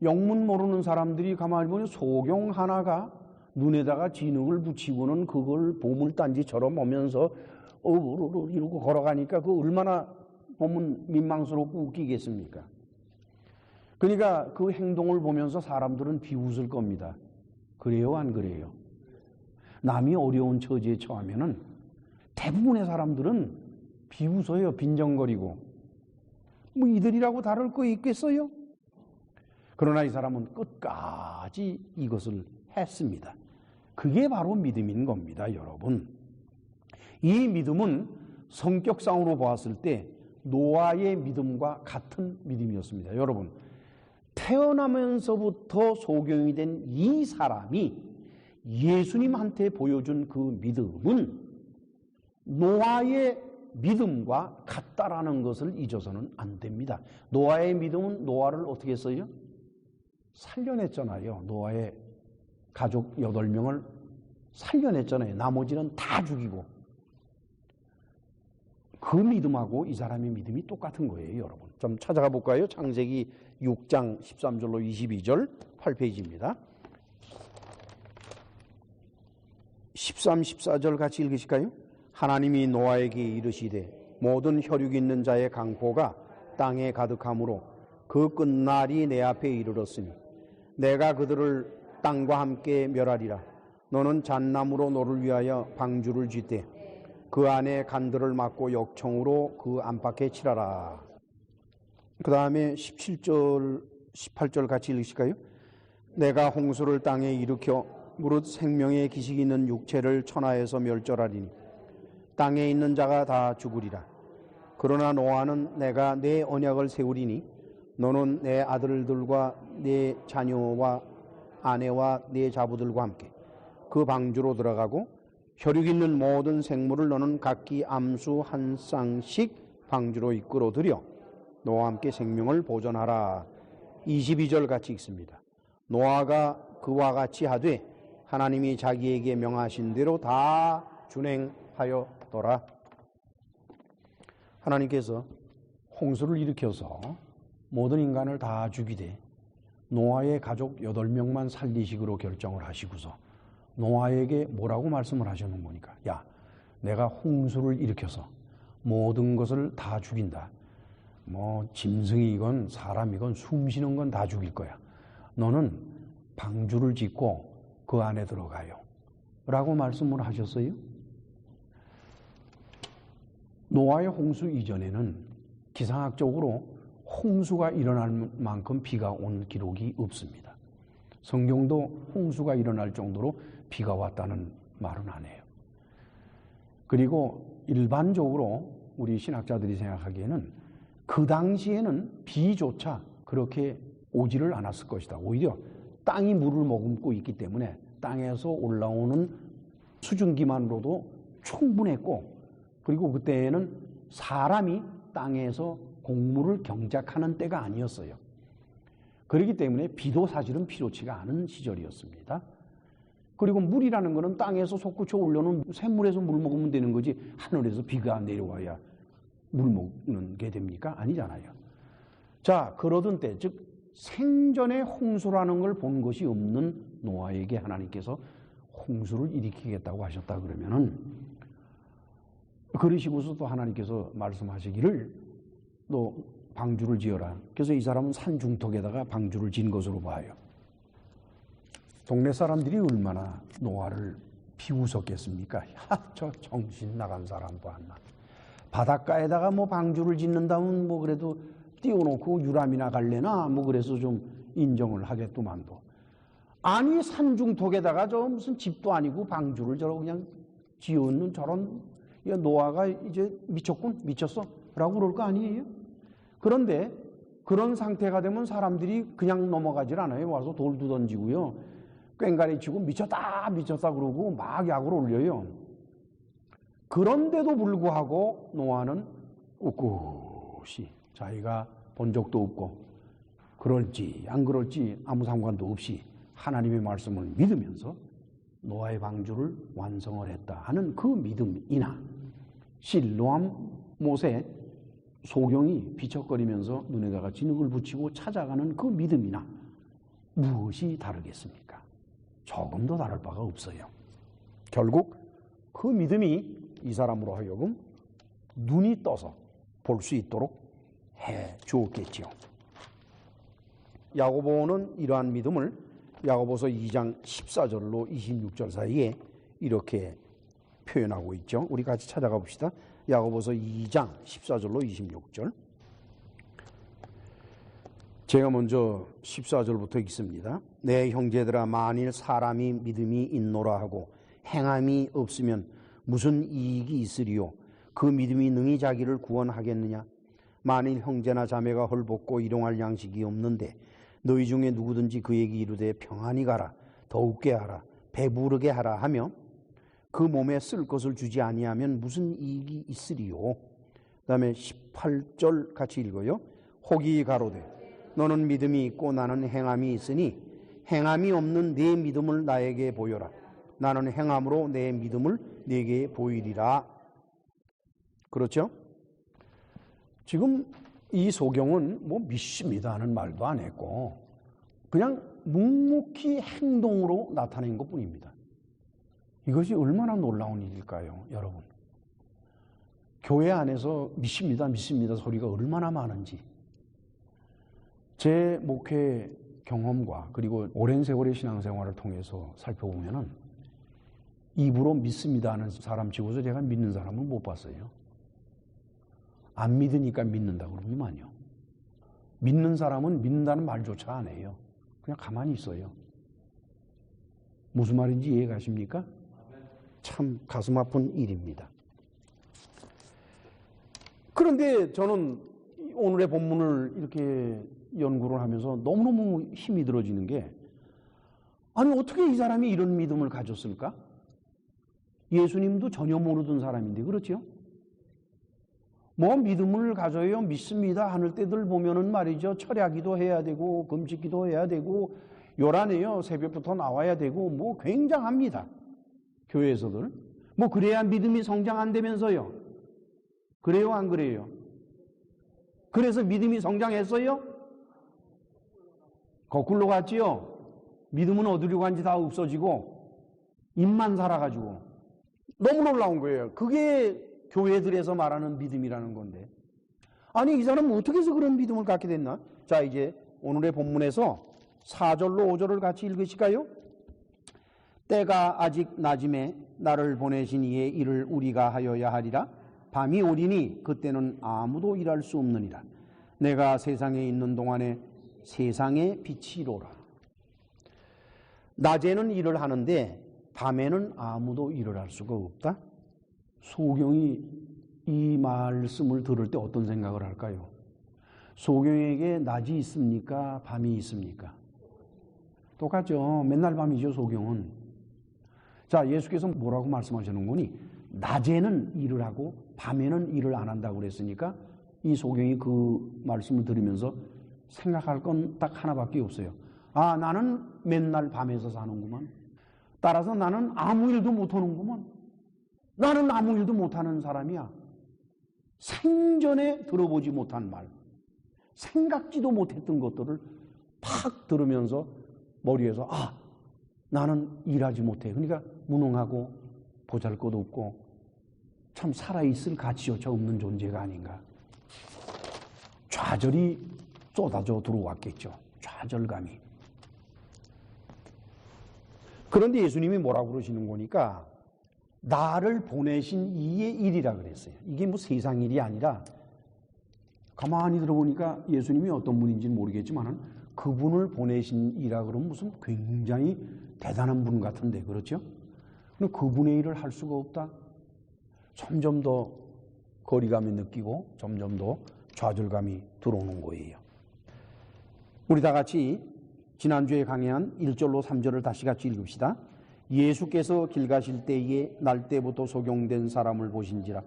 영문 모르는 사람들이 가만히 보면 소경 하나가 눈에다가 진흙을 붙이고는 그걸 보물단지처럼 오면서 이러고 걸어가니까 그 얼마나 보면 민망스럽고 웃기겠습니까? 그러니까 그 행동을 보면서 사람들은 비웃을 겁니다. 그래요, 안 그래요? 남이 어려운 처지에 처하면은 대부분의 사람들은 비웃어요. 빈정거리고. 뭐 이들이라고 다를 거 있겠어요? 그러나 이 사람은 끝까지 이것을 했습니다. 그게 바로 믿음인 겁니다, 여러분. 이 믿음은 성격상으로 보았을 때 노아의 믿음과 같은 믿음이었습니다. 여러분, 태어나면서부터 소경이 된 이 사람이 예수님한테 보여준 그 믿음은 노아의 믿음과 같다라는 것을 잊어서는 안 됩니다. 노아의 믿음은 노아를 어떻게 했어요? 살려냈잖아요. 노아의 가족 8명을 살려냈잖아요. 나머지는 다 죽이고. 그 믿음하고 이 사람의 믿음이 똑같은 거예요, 여러분. 좀 찾아가 볼까요? 창세기 6장 13절로 22절 8페이지입니다. 13, 14절 같이 읽으실까요? 하나님이 노아에게 이르시되 모든 혈육 있는 자의 강포가 땅에 가득하므로 그 끝날이 내 앞에 이르렀으니 내가 그들을 땅과 함께 멸하리라. 너는 잣나무로 너를 위하여 방주를 짓되 그 안에 간들을 막고 역청으로 그 안팎에 칠하라. 그 다음에 17절 18절 같이 읽으실까요? 내가 홍수를 땅에 일으켜 무릇 생명의 기식이 있는 육체를 천하에서 멸절하리니 땅에 있는 자가 다 죽으리라. 그러나 노아는 내가 내 언약을 세우리니 너는 내 아들들과 내 자녀와 아내와 내 자부들과 함께 그 방주로 들어가고 혈육 있는 모든 생물을 너는 각기 암수 한 쌍씩 방주로 이끌어들여 노아와 함께 생명을 보존하라. 22절 같이 읽습니다. 노아가 그와 같이 하되 하나님이 자기에게 명하신 대로 다 준행하였더라. 하나님께서 홍수를 일으켜서 모든 인간을 다 죽이되 노아의 가족 8명만 살리식으로 결정을 하시고서 노아에게 뭐라고 말씀을 하셨는 거니까, 야, 내가 홍수를 일으켜서 모든 것을 다 죽인다. 뭐 짐승이건 사람이건 숨쉬는 건 다 죽일 거야. 너는 방주를 짓고 그 안에 들어가요 라고 말씀을 하셨어요. 노아의 홍수 이전에는 기상학적으로 홍수가 일어날 만큼 비가 온 기록이 없습니다. 성경도 홍수가 일어날 정도로 비가 왔다는 말은 안 해요. 그리고 일반적으로 우리 신학자들이 생각하기에는 그 당시에는 비조차 그렇게 오지를 않았을 것이다. 오히려 땅이 물을 머금고 있기 때문에 땅에서 올라오는 수증기만으로도 충분했고, 그리고 그때에는 사람이 땅에서 곡물을 경작하는 때가 아니었어요. 그렇기 때문에 비도 사실은 필요치가 않은 시절이었습니다. 그리고 물이라는 것은 땅에서 솟구쳐 올려놓은 샘물에서 물 먹으면 되는 거지 하늘에서 비가 내려와야 물 먹는 게 됩니까? 아니잖아요. 자, 그러던 때, 즉 생전에 홍수라는 걸 본 것이 없는 노아에게 하나님께서 홍수를 일으키겠다고 하셨다 그러면은, 그러시고서 또 하나님께서 말씀하시기를 또 방주를 지어라. 그래서 이 사람은 산 중턱에다가 방주를 지은 것으로 봐요. 동네 사람들이 얼마나 노아를 비웃었겠습니까? 야, 저 정신 나간 사람 봤나. 바닷가에다가 뭐 방주를 짓는다면 뭐 그래도 띄워놓고 유람이나 갈래나 뭐 그래서 좀 인정을 하겠더만도. 아니 산중턱에다가 저 무슨 집도 아니고 방주를 저러 그냥 지었는 저런, 야, 노아가 이제 미쳤군, 미쳤어 라고 그럴 거 아니에요? 그런데 그런 상태가 되면 사람들이 그냥 넘어가질 않아요. 와서 돌도 던지고요, 꽹가리 치고 미쳤다 미쳤다 그러고 막 약을 올려요. 그런데도 불구하고 노아는 꿋꿋이 자기가 본 적도 없고 그럴지 안 그럴지 아무 상관도 없이 하나님의 말씀을 믿으면서 노아의 방주를 완성을 했다 하는 그 믿음이나, 실로암 못에 소경이 비척거리면서 눈에다가 진흙을 붙이고 찾아가는 그 믿음이나 무엇이 다르겠습니까? 조금도 다를 바가 없어요. 결국 그 믿음이 이 사람으로 하여금 눈이 떠서 볼 수 있도록 해 주었겠지요. 야고보는 이러한 믿음을 야고보서 2장 14절로 26절 사이에 이렇게 표현하고 있죠. 우리 같이 찾아가 봅시다. 야고보서 2장 14절로 26절. 제가 먼저 14절부터 읽습니다. 내 형제들아, 만일 사람이 믿음이 있노라 하고 행함이 없으면 무슨 이익이 있으리요? 그 믿음이 능히 자기를 구원하겠느냐? 만일 형제나 자매가 헐벗고 일용할 양식이 없는데 너희 중에 누구든지 그에게 이르되 평안히 가라, 더욱게 하라, 배부르게 하라 하며 그 몸에 쓸 것을 주지 아니하면 무슨 이익이 있으리요? 그 다음에 18절 같이 읽어요. 혹이 가로되 너는 믿음이 있고 나는 행함이 있으니 행함이 없는 내 믿음을 나에게 보여라. 나는 행함으로 내 믿음을 네게 보이리라. 그렇죠? 지금 이 소경은 뭐 믿습니다 하는 말도 안 했고 그냥 묵묵히 행동으로 나타낸 것뿐입니다. 이것이 얼마나 놀라운 일일까요, 여러분? 교회 안에서 믿습니다, 믿습니다 소리가 얼마나 많은지. 제 목회 경험과 그리고 오랜 세월의 신앙생활을 통해서 살펴보면은 입으로 믿습니다 하는 사람 치고서 제가 믿는 사람을 못 봤어요. 안 믿으니까 믿는다 그러더만요. 믿는 사람은 믿는다는 말조차 안 해요. 그냥 가만히 있어요. 무슨 말인지 이해가십니까? 참 가슴 아픈 일입니다. 그런데 저는 오늘의 본문을 이렇게 연구를 하면서 너무너무 힘이 들어지는 게, 아니 어떻게 이 사람이 이런 믿음을 가졌을까? 예수님도 전혀 모르던 사람인데, 그렇죠? 뭐 믿음을 가져요, 믿습니다 하는 때들 보면은 말이죠, 철야기도 해야 되고 금식기도 해야 되고 요란해요. 새벽부터 나와야 되고 뭐 굉장합니다. 교회에서들. 뭐 그래야 믿음이 성장 안 되면서요. 그래요, 안 그래요? 그래서 믿음이 성장했어요? 거꾸로 갔지요. 믿음은 어디로 간지 다 없어지고 입만 살아가지고. 너무 놀라운 거예요. 그게 교회들에서 말하는 믿음이라는 건데, 아니 이 사람은 어떻게 해서 그런 믿음을 갖게 됐나? 자, 이제 오늘의 본문에서 4절로 5절을 같이 읽으실까요? 때가 아직 낮음에 나를 보내신 이의 일을 우리가 하여야 하리라. 밤이 오리니 그때는 아무도 일할 수 없느니라. 내가 세상에 있는 동안에 세상의 빛이로라. 낮에는 일을 하는데 밤에는 아무도 일을 할 수가 없다. 소경이 이 말씀을 들을 때 어떤 생각을 할까요? 소경에게 낮이 있습니까? 밤이 있습니까? 똑같죠. 맨날 밤이죠, 소경은. 자, 예수께서 뭐라고 말씀하시는 거니? 낮에는 일을 하고 밤에는 일을 안 한다고 그랬으니까 이 소경이 그 말씀을 들으면서 생각할 건 딱 하나밖에 없어요. 아, 나는 맨날 밤에서 사는구만. 따라서 나는 아무 일도 못하는구만. 나는 아무 일도 못하는 사람이야. 생전에 들어보지 못한 말, 생각지도 못했던 것들을 팍 들으면서 머리에서, 아, 나는 일하지 못해. 그러니까 무능하고 보잘것없고 참 살아있을 가치조차 없는 존재가 아닌가. 좌절이 쏟아져 들어왔겠죠. 좌절감이. 그런데 예수님이 뭐라고 그러시는 거니까, 나를 보내신 이의 일이라 그랬어요. 이게 뭐 세상 일이 아니라, 가만히 들어보니까 예수님이 어떤 분인지는 모르겠지만 그분을 보내신 이라 그러면 무슨 굉장히 대단한 분 같은데, 그렇죠? 근데 그분의 일을 할 수가 없다. 점점 더 거리감이 느끼고 점점 더 좌절감이 들어오는 거예요. 우리 다 같이 지난주에 강의한 1절로 3절을 다시 같이 읽읍시다. 예수께서 길 가실 때에 날 때부터 소경된 사람을 보신지라.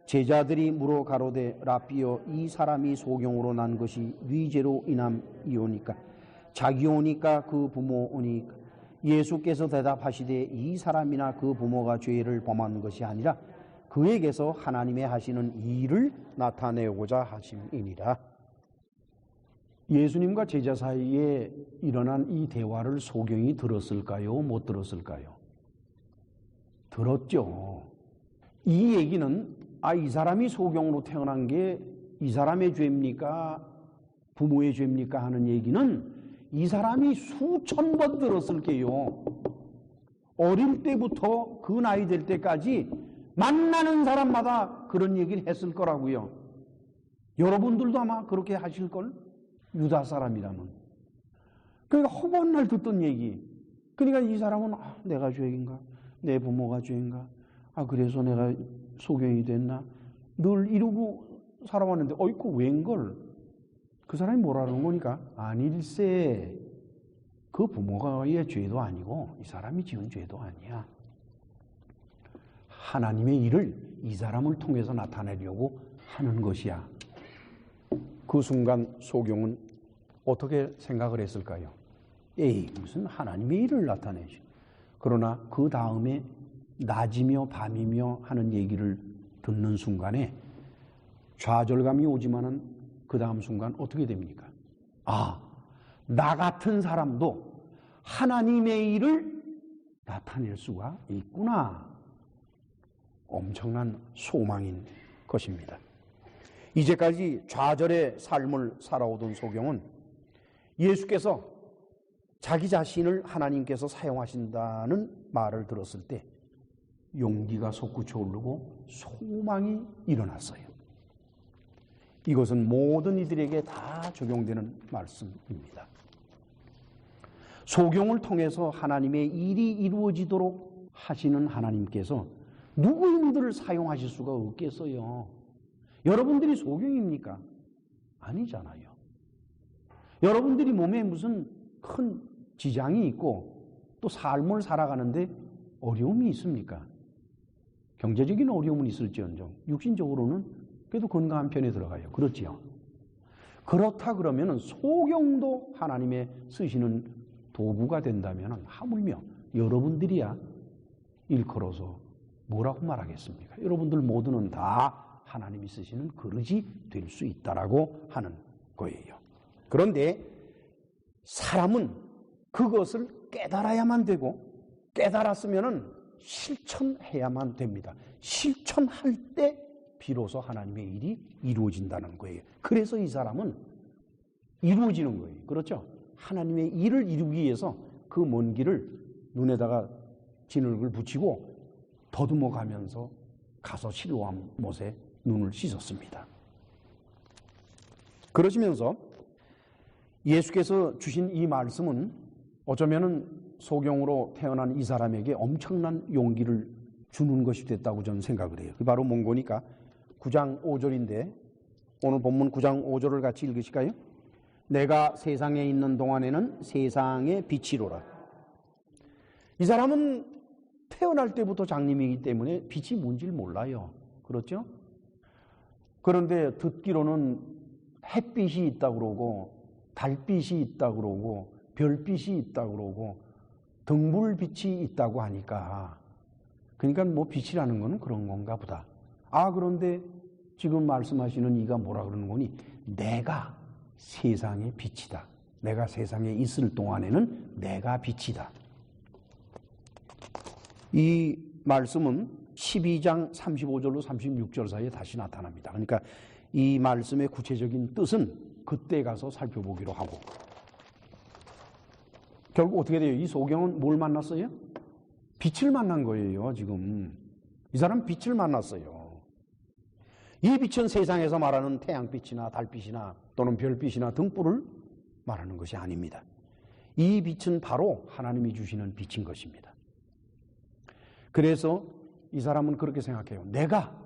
제자들이 물어 가로되 라삐여, 이 사람이 소경으로 난 것이 위죄로 인함이오니까? 자기 오니까 그 부모 오니까? 예수께서 대답하시되 이 사람이나 그 부모가 죄를 범한 것이 아니라 그에게서 하나님의 하시는 일을 나타내고자 하심이니라. 예수님과 제자 사이에 일어난 이 대화를 소경이 들었을까요? 못 들었을까요? 들었죠. 이 얘기는, 아, 이 사람이 소경으로 태어난 게 이 사람의 죄입니까? 부모의 죄입니까? 하는 얘기는 이 사람이 수천 번 들었을 게요. 어릴 때부터 그 나이 될 때까지 만나는 사람마다 그런 얘기를 했을 거라고요. 여러분들도 아마 그렇게 하실걸? 유다 사람이라면. 그러니까 허번날 듣던 얘기. 그러니까 이 사람은, 아, 내가 죄인가? 내 부모가 죄인가? 아, 그래서 내가 소경이 됐나? 늘 이러고 살아왔는데, 어이쿠, 웬걸? 그 사람이 뭐라는 거니까? 아닐세. 그 부모가의 죄도 아니고 이 사람이 지은 죄도 아니야. 하나님의 일을 이 사람을 통해서 나타내려고 하는 것이야. 그 순간 소경은 어떻게 생각을 했을까요? 에이, 무슨 하나님의 일을 나타내지. 그러나 그 다음에 낮이며 밤이며 하는 얘기를 듣는 순간에 좌절감이 오지만은 그 다음 순간 어떻게 됩니까? 아, 나 같은 사람도 하나님의 일을 나타낼 수가 있구나. 엄청난 소망인 것입니다. 이제까지 좌절의 삶을 살아오던 소경은 예수께서 자기 자신을 하나님께서 사용하신다는 말을 들었을 때 용기가 솟구쳐 오르고 소망이 일어났어요. 이것은 모든 이들에게 다 적용되는 말씀입니다. 소경을 통해서 하나님의 일이 이루어지도록 하시는 하나님께서 누구인들을 사용하실 수가 없겠어요. 여러분들이 소경입니까? 아니잖아요. 여러분들이 몸에 무슨 큰 지장이 있고 또 삶을 살아가는데 어려움이 있습니까? 경제적인 어려움은 있을지언정 육신적으로는 그래도 건강한 편에 들어가요. 그렇지요? 그렇다 그러면 소경도 하나님의 쓰시는 도구가 된다면 하물며 여러분들이야 일컬어서 뭐라고 말하겠습니까? 여러분들 모두는 다 하나님이 쓰시는 그릇이 될 수 있다라고 하는 거예요. 그런데 사람은 그것을 깨달아야만 되고 깨달았으면 실천해야만 됩니다. 실천할 때 비로소 하나님의 일이 이루어진다는 거예요. 그래서 이 사람은 이루어지는 거예요. 그렇죠? 하나님의 일을 이루기 위해서 그 먼 길을 눈에다가 진흙을 붙이고 더듬어 가면서 가서 실로암 못에 눈을 씻었습니다. 그러시면서 예수께서 주신 이 말씀은 어쩌면은 소경으로 태어난 이 사람에게 엄청난 용기를 주는 것이 됐다고 저는 생각을 해요. 바로 뭔고니까 9장 5절인데 오늘 본문 9장 5절을 같이 읽으실까요? 내가 세상에 있는 동안에는 세상의 빛이로라. 이 사람은 태어날 때부터 장님이기 때문에 빛이 뭔지를 몰라요. 그렇죠? 그런데 듣기로는 햇빛이 있다고 그러고 달빛이 있다고 그러고 별빛이 있다고 그러고 등불빛이 있다고 하니까 그러니까 뭐 빛이라는 거는 그런 건가 보다. 아 그런데 지금 말씀하시는 이가 뭐라 그러는 거니? 내가 세상의 빛이다. 내가 세상에 있을 동안에는 내가 빛이다. 이 말씀은 12장 35절로 36절 사이에 다시 나타납니다. 그러니까 이 말씀의 구체적인 뜻은 그때 가서 살펴보기로 하고 결국 어떻게 돼요? 이 소경은 뭘 만났어요? 빛을 만난 거예요. 지금 이 사람 빛을 만났어요. 이 빛은 세상에서 말하는 태양빛이나 달빛이나 또는 별빛이나 등불을 말하는 것이 아닙니다. 이 빛은 바로 하나님이 주시는 빛인 것입니다. 그래서 이 사람은 그렇게 생각해요. 내가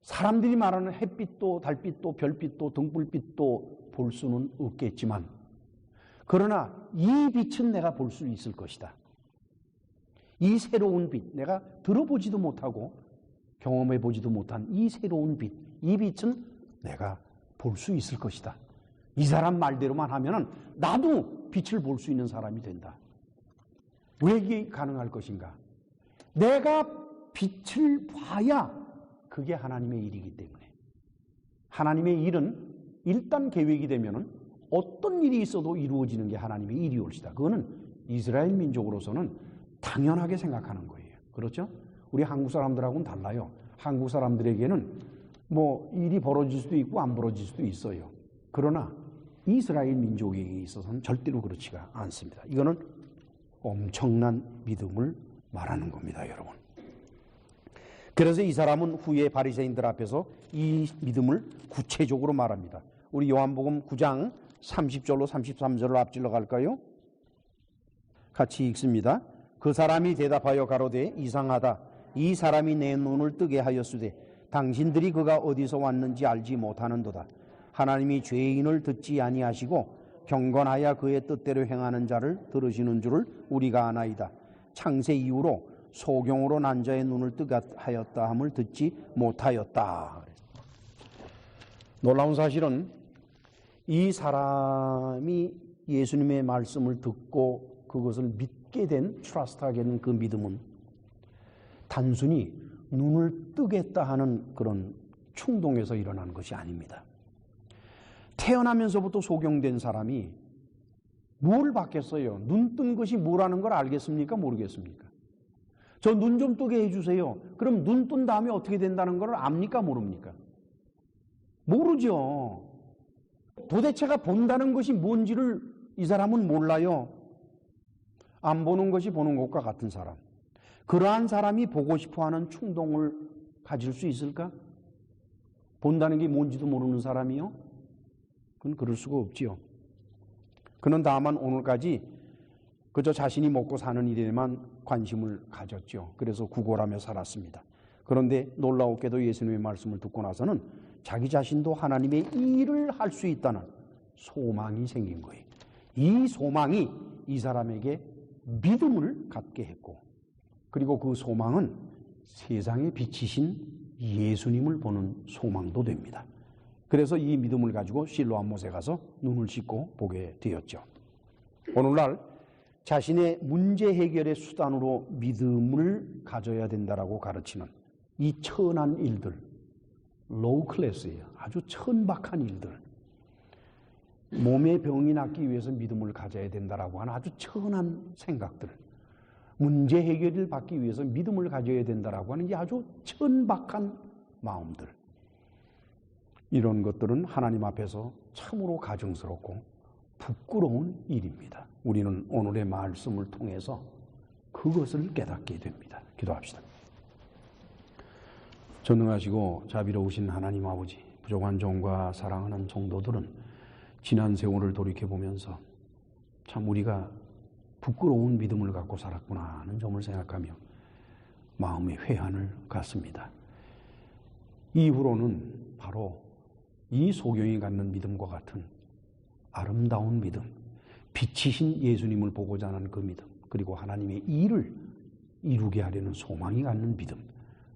사람들이 말하는 햇빛도 달빛도 별빛도 등불빛도 볼 수는 없겠지만 그러나 이 빛은 내가 볼 수 있을 것이다. 이 새로운 빛, 내가 들어보지도 못하고 경험해보지도 못한 이 새로운 빛, 이 빛은 내가 볼 수 있을 것이다. 이 사람 말대로만 하면은 나도 빛을 볼 수 있는 사람이 된다. 왜 이게 가능할 것인가? 내가 빛을 봐야 그게 하나님의 일이기 때문에 하나님의 일은 일단 계획이 되면은 어떤 일이 있어도 이루어지는 게 하나님의 일이 올시다. 그거는 이스라엘 민족으로서는 당연하게 생각하는 거예요. 그렇죠? 우리 한국 사람들하고는 달라요. 한국 사람들에게는 뭐 일이 벌어질 수도 있고 안 벌어질 수도 있어요. 그러나 이스라엘 민족에게 있어서는 절대로 그렇지가 않습니다. 이거는 엄청난 믿음을 말하는 겁니다, 여러분. 그래서 이 사람은 후에 바리새인들 앞에서 이 믿음을 구체적으로 말합니다. 우리 요한복음 9장 30절로 33절을 앞질러 갈까요? 같이 읽습니다. 그 사람이 대답하여 가로되 이상하다. 이 사람이 내 눈을 뜨게 하였으되 당신들이 그가 어디서 왔는지 알지 못하는도다. 하나님이 죄인을 듣지 아니하시고 경건하여 그의 뜻대로 행하는 자를 들으시는 줄을 우리가 아나이다. 창세 이후로 소경으로 난 자의 눈을 뜨게 하였다 함을 듣지 못하였다. 놀라운 사실은 이 사람이 예수님의 말씀을 듣고 그것을 믿게 된 트러스트하게 된 그 믿음은 단순히 눈을 뜨겠다 하는 그런 충동에서 일어나는 것이 아닙니다. 태어나면서부터 소경된 사람이 뭘 받겠어요? 눈 뜬 것이 뭐라는 걸 알겠습니까? 모르겠습니까? 저 눈 좀 뜨게 해주세요. 그럼 눈 뜬 다음에 어떻게 된다는 걸 압니까? 모릅니까? 모르죠. 도대체가 본다는 것이 뭔지를 이 사람은 몰라요. 안 보는 것이 보는 것과 같은 사람, 그러한 사람이 보고 싶어하는 충동을 가질 수 있을까? 본다는 게 뭔지도 모르는 사람이요? 그건 그럴 수가 없지요. 그는 다만 오늘까지 그저 자신이 먹고 사는 일에만 관심을 가졌죠. 그래서 구걸하며 살았습니다. 그런데 놀라웠게도 예수님의 말씀을 듣고 나서는 자기 자신도 하나님의 일을 할 수 있다는 소망이 생긴 거예요. 이 소망이 이 사람에게 믿음을 갖게 했고, 그리고 그 소망은 세상의 빛이신 예수님을 보는 소망도 됩니다. 그래서 이 믿음을 가지고 실로암 못에 가서 눈을 씻고 보게 되었죠. 오늘날 자신의 문제 해결의 수단으로 믿음을 가져야 된다라고 가르치는 이 천한 일들, 로우 클래스예요. 아주 천박한 일들. 몸의 병이 낫기 위해서 믿음을 가져야 된다라고 하는 아주 천한 생각들. 문제 해결을 받기 위해서 믿음을 가져야 된다라고 하는 게 아주 천박한 마음들. 이런 것들은 하나님 앞에서 참으로 가증스럽고 부끄러운 일입니다. 우리는 오늘의 말씀을 통해서 그것을 깨닫게 됩니다. 기도합시다. 전능하시고 자비로우신 하나님 아버지, 부족한 종과 사랑하는 성도들은 지난 세월을 돌이켜보면서 참 우리가 부끄러운 믿음을 갖고 살았구나 하는 점을 생각하며 마음의 회한을 갖습니다. 이후로는 바로 이 소경이 갖는 믿음과 같은 아름다운 믿음, 빛이신 예수님을 보고자 하는 그 믿음, 그리고 하나님의 일을 이루게 하려는 소망이 갖는 믿음,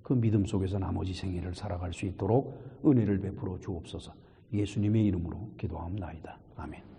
그 믿음 속에서 나머지 생애를 살아갈 수 있도록 은혜를 베풀어 주옵소서. 예수님의 이름으로 기도하옵나이다. 아멘.